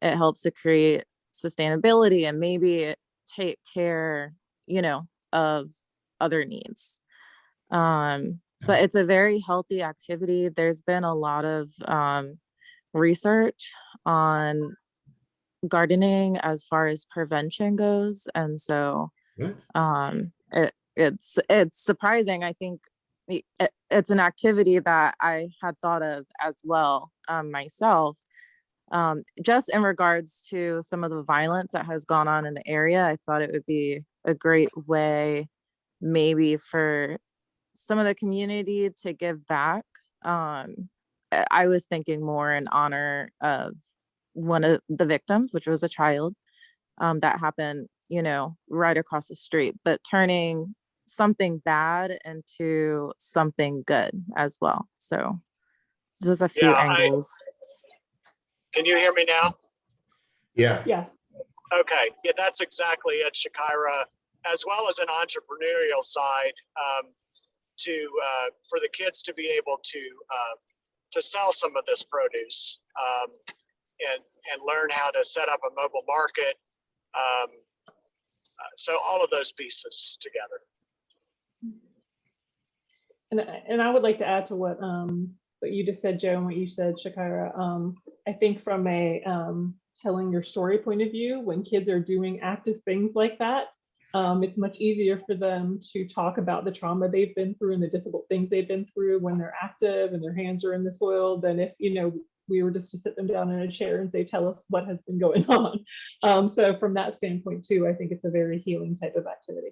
it helps to create sustainability and maybe take care, you know, of other needs. But it's a very healthy activity. There's been a lot of research on gardening as far as prevention goes, and so it's surprising. I think it's an activity that I had thought of as well myself, just in regards to some of the violence that has gone on in the area. I thought it would be a great way maybe for some of the community to give back. I was thinking more in honor of one of the victims, which was a child, that happened, you know, right across the street, but turning something bad into something good as well. So just a few angles. Can you hear me now? Yeah. Yes. Okay, yeah, that's exactly it, Shakira, as well as an entrepreneurial side, for the kids to be able to sell some of this produce, and learn how to set up a mobile market. So all of those pieces together. And I would like to add to what you just said, Joe, and what you said, Shakira. I think from a telling your story point of view, when kids are doing active things like that, it's much easier for them to talk about the trauma they've been through and the difficult things they've been through when they're active and their hands are in the soil than if, you know, we were just to sit them down in a chair and say, tell us what has been going on. So from that standpoint too, I think it's a very healing type of activity.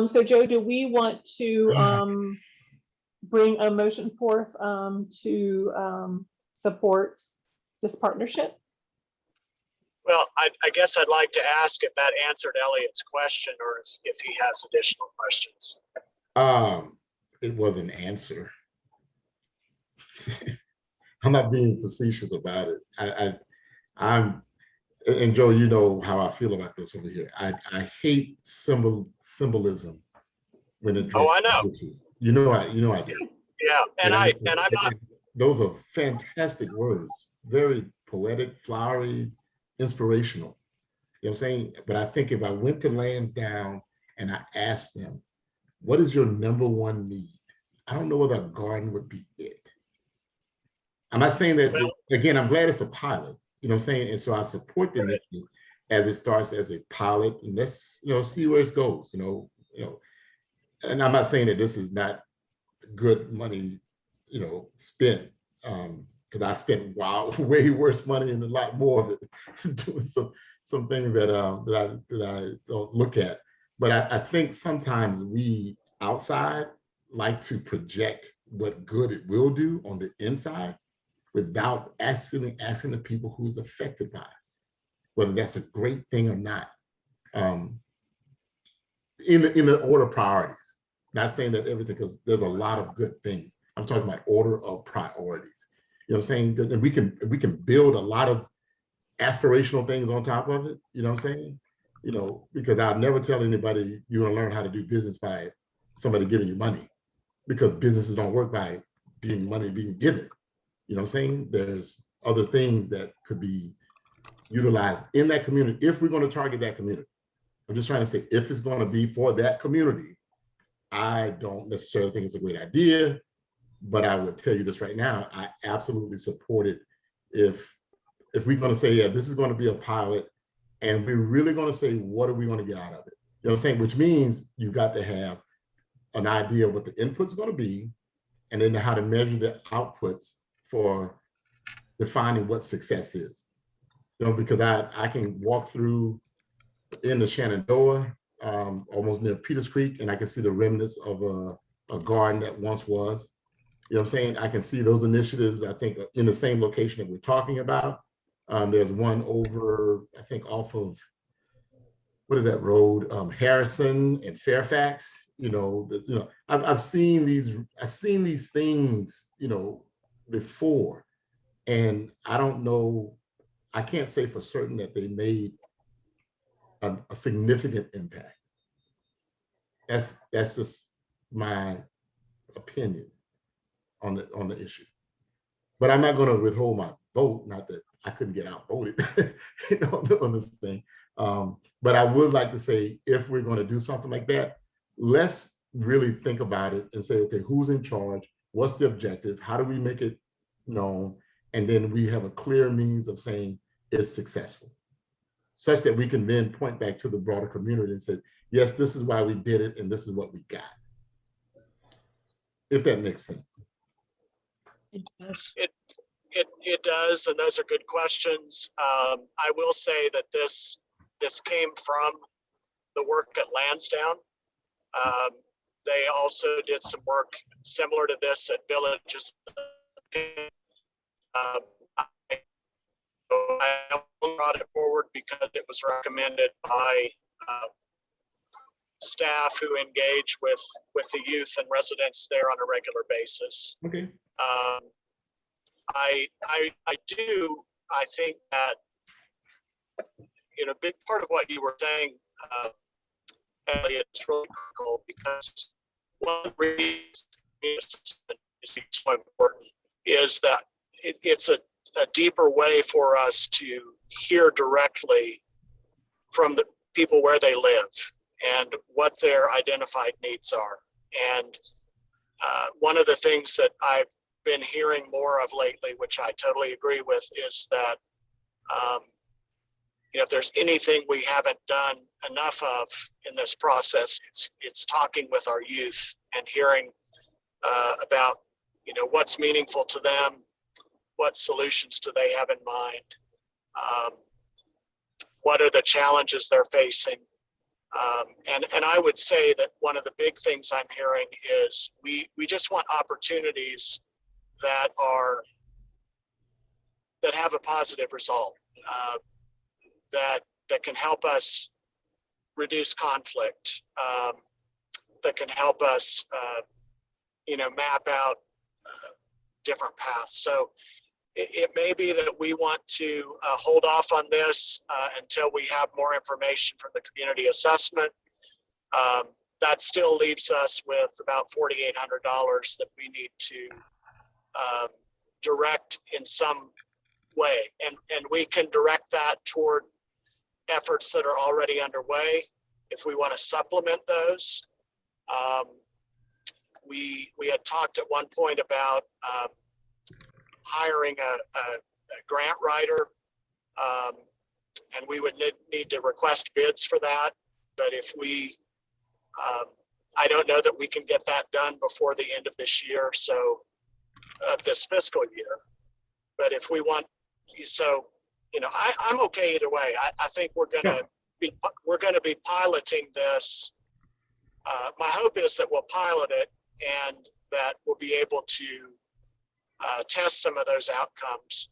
So Joe, do we want to bring a motion forth to support this partnership? Well, I guess I'd like to ask if that answered Elliot's question, or if he has additional questions. It was an answer. I'm not being facetious about it. I'm, and Joe, you know how I feel about this over here. I hate symbolism when it. Oh, I know. You know I do. Yeah, and I'm not. Those are fantastic words, very poetic, flowery, inspirational. You know what I'm saying? But I think if I went to Lansdowne and I asked them, what is your number one need? I don't know whether a garden would be it. I'm not saying that, again, I'm glad it's a pilot, you know what I'm saying? And so I support the initiative as it starts as a pilot, and let's, you know, see where it goes, you know, and I'm not saying that this is not good money, you know, spent, because I spent way worse money and a lot more of it doing some things that I don't look at. But I think sometimes we outside like to project what good it will do on the inside without asking the people who's affected by it, whether that's a great thing or not. in the order of priorities. Not saying that everything, because there's a lot of good things. I'm talking about order of priorities. You know what I'm saying? And we can build a lot of aspirational things on top of it. You know what I'm saying? You know, because I'll never tell anybody you're gonna learn how to do business by somebody giving you money, because businesses don't work by money being given. You know what I'm saying? There's other things that could be utilized in that community if we're going to target that community. I'm just trying to say, if it's going to be for that community, I don't necessarily think it's a great idea, but I would tell you this right now, I absolutely support it if we're going to say, yeah, this is going to be a pilot, and we're really going to say, what are we going to get out of it? You know what I'm saying? Which means you've got to have an idea of what the input's going to be, and then how to measure the outputs for defining what success is. You know, because I can walk through in the Shenandoah, almost near Peters Creek, and I can see the remnants of a garden that once was. You know what I'm saying? I can see those initiatives, I think, in the same location that we're talking about. There's one over, I think, off of, what is that road? Harrison and Fairfax. You know, I've seen these things, you know, before, and I don't know, I can't say for certain that they made a significant impact. That's just my opinion on the issue. But I'm not going to withhold my vote. Not that I couldn't get outvoted, you know, on this thing. But I would like to say, if we're going to do something like that, let's really think about it and say, okay, who's in charge? What's the objective? How do we make it known? And then we have a clear means of saying it's successful, such that we can then point back to the broader community and say, yes, this is why we did it, and this is what we got. If that makes sense. It does. It does, and those are good questions. I will say that this came from the work at Lansdowne. They also did some work similar to this at Villages. I brought it forward because it was recommended by staff who engage with the youth and residents there on a regular basis. Okay. I think that, you know, a big part of what you were saying, Elliot, is really critical, because one reason is so important is that it's a deeper way for us to hear directly from the people where they live and what their identified needs are. And one of the things that I've been hearing more of lately, which I totally agree with, is that you know, if there's anything we haven't done enough of in this process, it's talking with our youth and hearing about, you know, what's meaningful to them, what solutions do they have in mind, what are the challenges they're facing. And I would say that one of the big things I'm hearing is we just want opportunities that have a positive result, that can help us reduce conflict, that can help us, you know, map out different paths. So it may be that we want to hold off on this until we have more information from the community assessment. That still leaves us with about $4,800 that we need to direct in some way. And we can direct that toward efforts that are already underway if we want to supplement those. We had talked at one point about hiring a grant writer, and we would need to request bids for that. But if we, I don't know that we can get that done before the end of this year, so this fiscal year. But if we want, so, you know, I'm okay either way. I think we're gonna be piloting this. My hope is that we'll pilot it and that we'll be able to test some of those outcomes.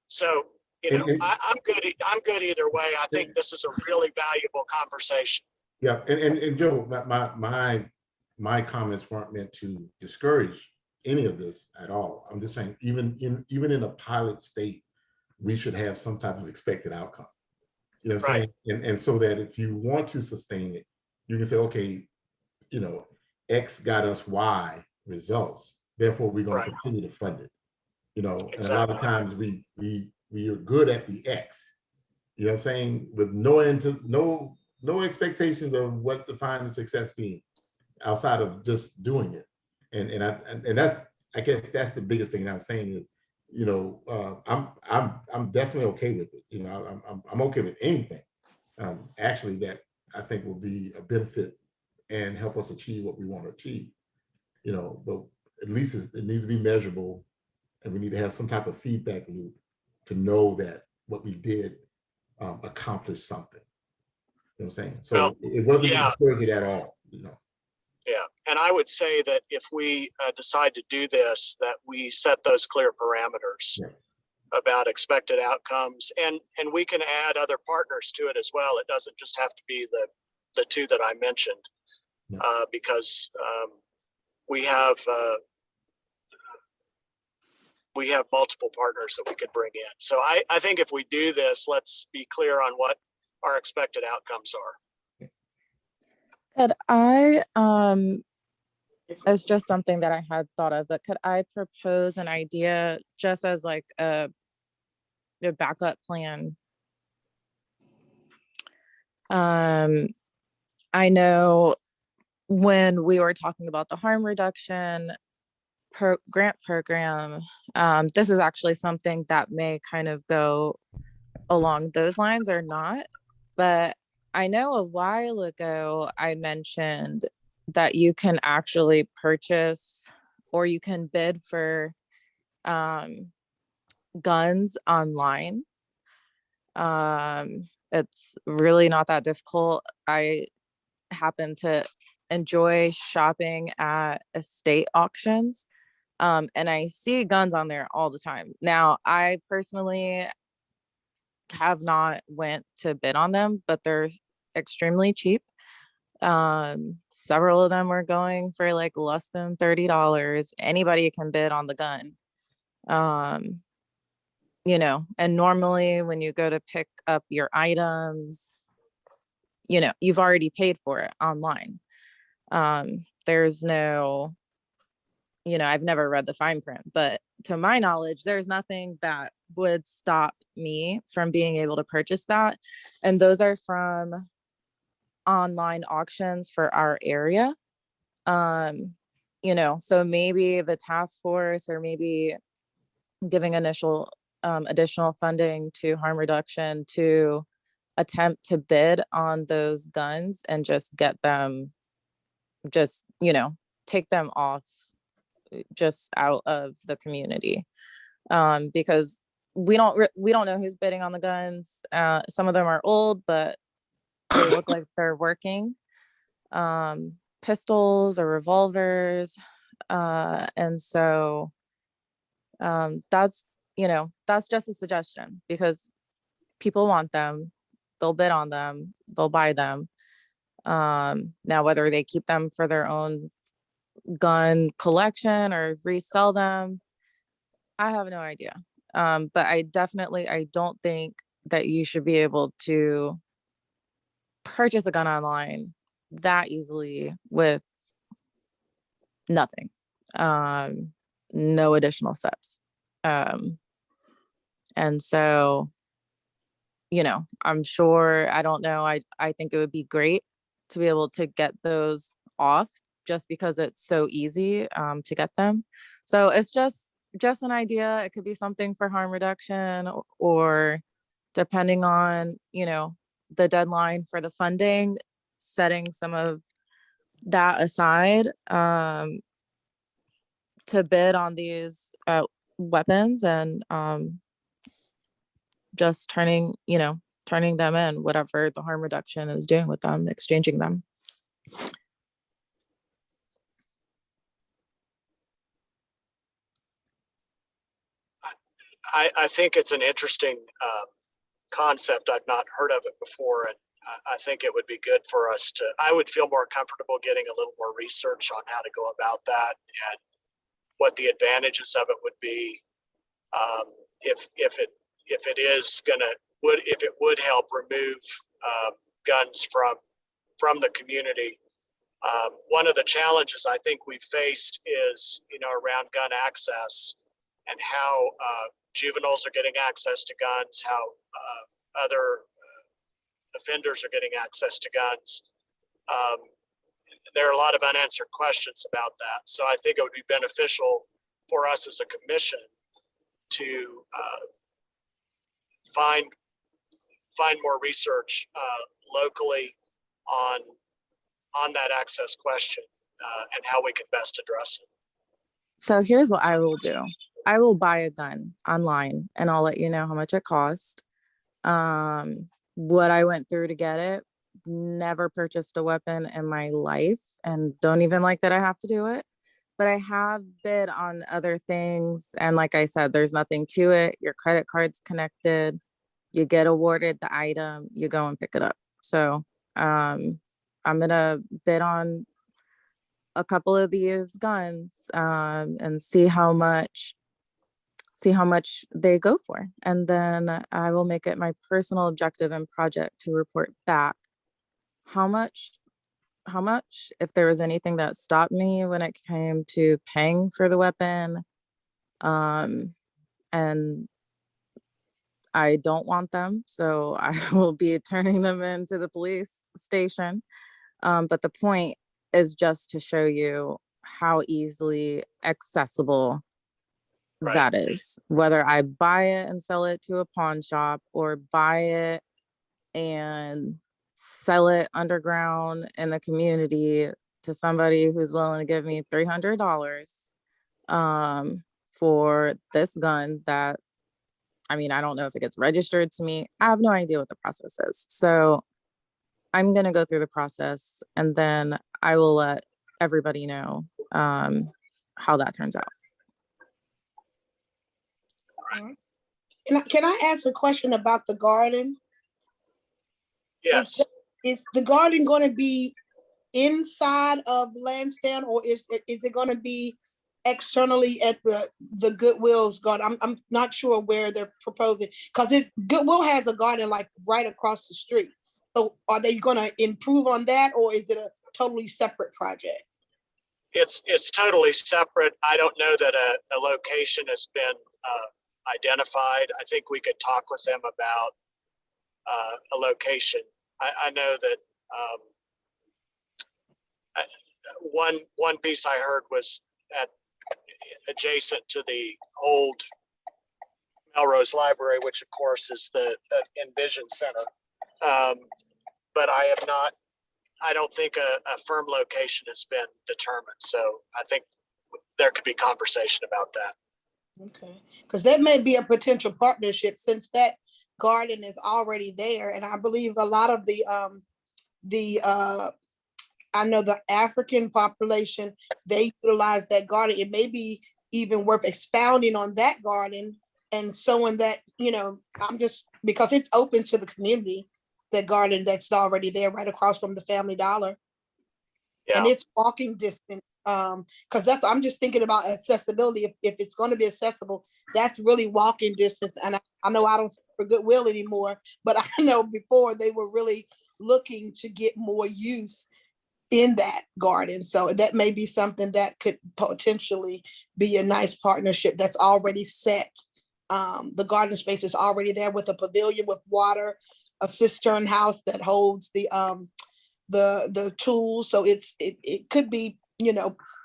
So, I'm good. I'm good either way. I think this is a really valuable conversation. Yeah, and Joe, my comments weren't meant to discourage any of this at all. I'm just saying, even in a pilot state, we should have some type of expected outcome. You know what I'm saying? And so that if you want to sustain it, you can say, okay, you know, X got us Y results. Therefore, we're going to continue to fund it. You know, and a lot of times we are good at the X. You know what I'm saying? With no expectations of what defines success being outside of just doing it. And that's, I guess that's the biggest thing that I'm saying is, you know, I'm definitely okay with it. You know, I'm okay with anything actually that I think will be a benefit and help us achieve what we want to achieve. You know, but at least it needs to be measurable, and we need to have some type of feedback loop to know that what we did accomplished something. You know what I'm saying? So it wasn't discouraging at all, you know. Yeah, and I would say that if we decide to do this, that we set those clear parameters about expected outcomes, and we can add other partners to it as well. It doesn't just have to be the two that I mentioned, because we have multiple partners that we could bring in. So I think if we do this, let's be clear on what our expected outcomes are. Could I, it's just something that I had thought of, but could I propose an idea just as like a backup plan? I know when we were talking about the harm reduction grant program, this is actually something that may kind of go along those lines or not, but I know a while ago I mentioned that you can actually purchase or you can bid for guns online. It's really not that difficult. I happen to enjoy shopping at estate auctions, and I see guns on there all the time. Now, I personally have not went to bid on them, but they're extremely cheap. Several of them were going for like less than $30. Anybody can bid on the gun. You know, and normally when you go to pick up your items, you know, you've already paid for it online. There's no, you know, I've never read the fine print, but to my knowledge, there's nothing that would stop me from being able to purchase that. And those are from online auctions for our area. You know, so maybe the task force or maybe giving additional funding to harm reduction to attempt to bid on those guns and just get them, just, you know, take them off just out of the community, because we don't know who's bidding on the guns. Some of them are old, but they look like they're working, pistols or revolvers, and so that's, you know, that's just a suggestion because people want them, they'll bid on them, they'll buy them. Now whether they keep them for their own gun collection or resell them, I have no idea. But I don't think that you should be able to purchase a gun online that easily with nothing, no additional steps. And so, you know, I'm sure, I don't know, I think it would be great to be able to get those off just because it's so easy to get them. So it's just an idea. It could be something for harm reduction, or depending on, you know, the deadline for the funding, setting some of that aside to bid on these weapons and just turning them in, whatever the harm reduction is doing with them, exchanging them. I think it's an interesting concept. I've not heard of it before, and I think it would be good for us to. I would feel more comfortable getting a little more research on how to go about that and what the advantages of it would be. If it is if it would help remove guns from the community. One of the challenges I think we've faced is, around gun access and how juveniles are getting access to guns, how other offenders are getting access to guns. There are a lot of unanswered questions about that. So I think it would be beneficial for us as a commission to find more research locally on that access question and how we can best address it. So here's what I will do. I will buy a gun online and I'll let you know how much it cost. What I went through to get it, never purchased a weapon in my life and don't even like that I have to do it. But I have bid on other things. And like I said, there's nothing to it. Your credit card's connected. You get awarded the item, you go and pick it up. So I'm gonna bid on a couple of these guns and see how much they go for. And then I will make it my personal objective and project to report back how much, if there was anything that stopped me when it came to paying for the weapon. And I don't want them, so I will be turning them into the police station. But the point is just to show you how easily accessible that is. Whether I buy it and sell it to a pawn shop or buy it and sell it underground in the community to somebody who's willing to give me $300 for this gun that, I mean, I don't know if it gets registered to me. I have no idea what the process is. So I'm going to go through the process and then I will let everybody know how that turns out. Can I ask a question about the garden? Yes. Is the garden going to be inside of Lansdowne, or is it going to be externally at the Goodwill's garden? I'm not sure where they're proposing, because Goodwill has a garden like right across the street. So are they going to improve on that, or is it a totally separate project? It's totally separate. I don't know that a location has been identified. I think we could talk with them about a location. I know that one piece I heard was adjacent to the old Melrose Library, which of course is the Envision Center. But I don't think a firm location has been determined. So I think there could be conversation about that. Okay, because that may be a potential partnership, since that garden is already there. And I believe a lot of I know the African population, they utilize that garden. It may be even worth expounding on that garden and showing that, I'm just, because it's open to the community, that garden that's already there right across from the Family Dollar. Yeah. And it's walking distance. Because I'm just thinking about accessibility. If it's going to be accessible, that's really walking distance. And I know I don't speak for Goodwill anymore, but I know before they were really looking to get more use in that garden. So that may be something that could potentially be a nice partnership that's already set. The garden space is already there with a pavilion with water, a cistern house that holds the tools. So it could be,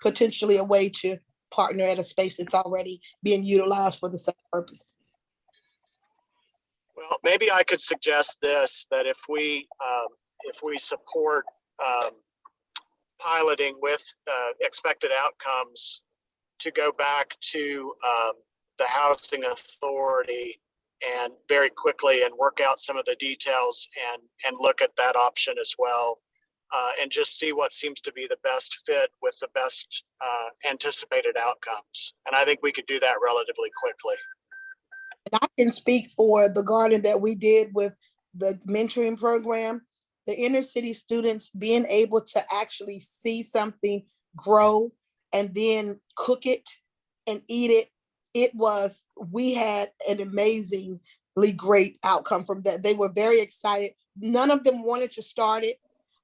potentially a way to partner at a space that's already being utilized for the same purpose. Well, maybe I could suggest this, that if we support piloting with expected outcomes, to go back to the housing authority and very quickly and work out some of the details and look at that option as well. And just see what seems to be the best fit with the best anticipated outcomes. And I think we could do that relatively quickly. And I can speak for the garden that we did with the mentoring program. The inner city students being able to actually see something grow and then cook it and eat it. We had an amazingly great outcome from that. They were very excited. None of them wanted to start it,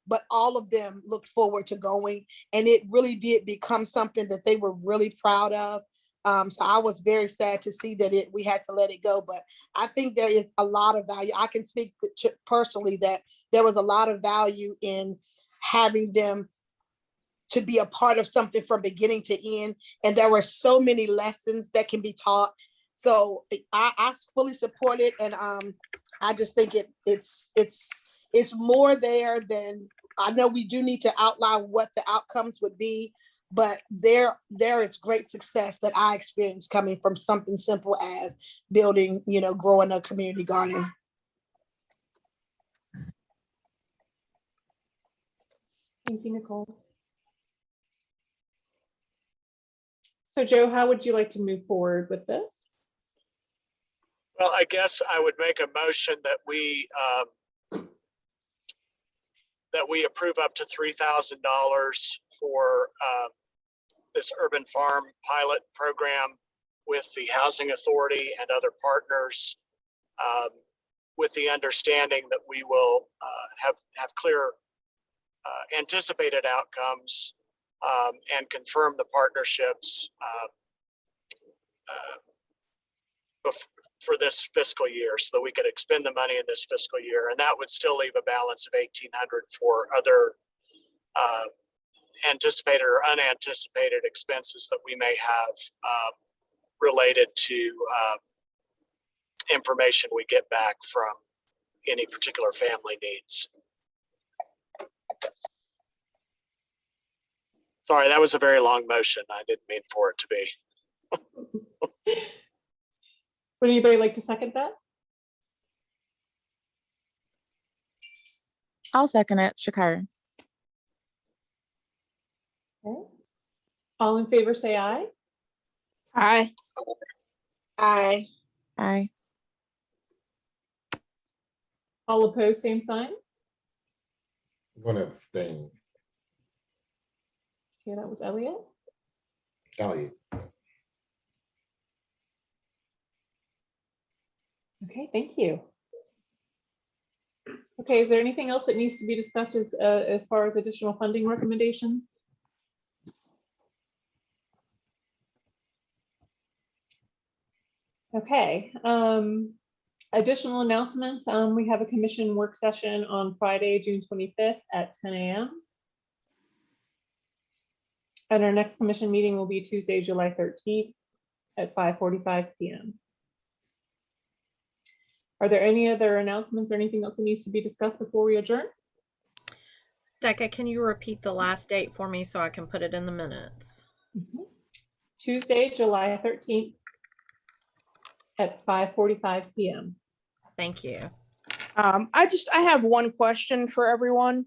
but all of them looked forward to going. And it really did become something that they were really proud of. So I was very sad to see that we had to let it go, but I think there is a lot of value. I can speak personally that there was a lot of value in having them to be a part of something from beginning to end. And there were so many lessons that can be taught. So I fully support it. And I just think it's more there than, I know we do need to outline what the outcomes would be, but there is great success that I experienced coming from something simple as building, growing a community garden. Thank you, Nicole. So Joe, how would you like to move forward with this? Well, I guess I would make a motion that we approve up to $3,000 for this urban farm pilot program with the Housing Authority and other partners, with the understanding that we will have clear anticipated outcomes and confirm the partnerships for this fiscal year, so that we could expend the money in this fiscal year. And that would still leave a balance of $1,800 for other anticipated or unanticipated expenses that we may have related to information we get back from any particular family needs. Sorry, that was a very long motion. I didn't mean for it to be. Would anybody like to second that? I'll second it, Shakira. Okay. All in favor, say aye. Aye. Aye. Aye. All opposed, same sign. I'm going to abstain. Okay, that was Elliot. Elliot. Okay, thank you. Okay, is there anything else that needs to be discussed as far as additional funding recommendations? Okay, additional announcements. We have a commission work session on Friday, June 25th at 10 a.m. And our next commission meeting will be Tuesday, July 13th at 5:45 p.m. Are there any other announcements or anything else that needs to be discussed before we adjourn? Decca, can you repeat the last date for me so I can put it in the minutes? Tuesday, July 13th at 5:45 p.m. Thank you. I have one question for everyone.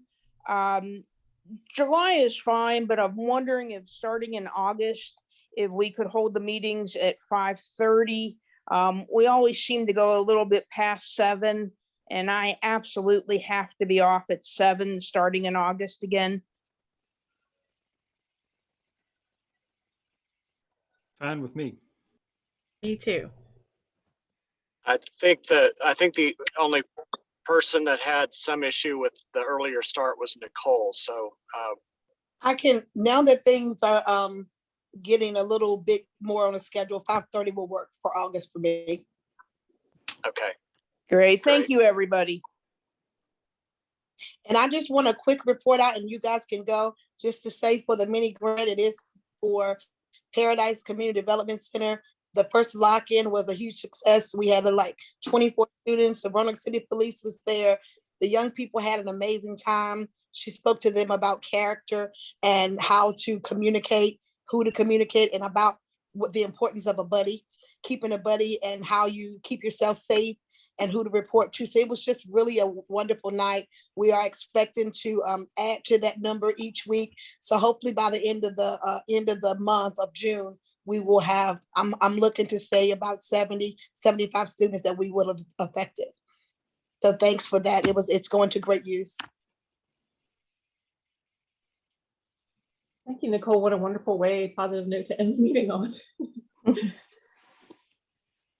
July is fine, but I'm wondering if starting in August, if we could hold the meetings at 5:30. We always seem to go a little bit past 7, and I absolutely have to be off at 7 starting in August again. Fine with me. Me too. I think the only person that had some issue with the earlier start was Nicole. So now that things are getting a little bit more on a schedule, 5:30 will work for August for me. okay. Great. Thank you, everybody. And I just want a quick report out, and you guys can go, just to say for the mini grant, it is for Paradise Community Development Center. The first lock-in was a huge success. We had like 24 students. The Roanoke City Police was there. The young people had an amazing time. She spoke to them about character and how to communicate, who to communicate, and about what the importance of a buddy, keeping a buddy, and how you keep yourself safe and who to report to. So it was just really a wonderful night. We are expecting to add to that number each week. So hopefully by the end of the month of June, we will have, I'm looking to say about 70, 75 students that we will have affected. So thanks for that. It's going to great use. Thank you, Nicole. What a wonderful way, positive note to end the meeting on.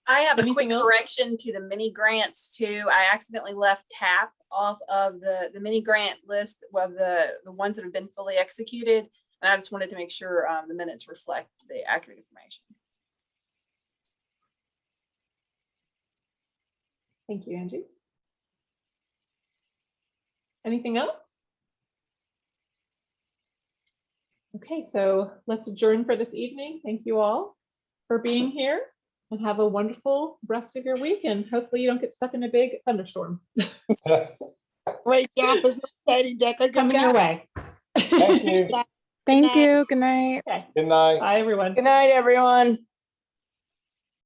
I have a quick Anything else? correction to the mini grants too. I accidentally left TAP off of the mini grant list of the ones that have been fully executed. And I just wanted to make sure the minutes reflect the accurate information. Thank you, Angie. Anything else? Okay, so let's adjourn for this evening. Thank you all for being here and have a wonderful rest of your week. And hopefully you don't get stuck in a big thunderstorm Great job facilitating, Deca. Good coming your job. way. Thank you. Thank night. you. Good night. Okay, Good night. bye everyone. Good night, everyone.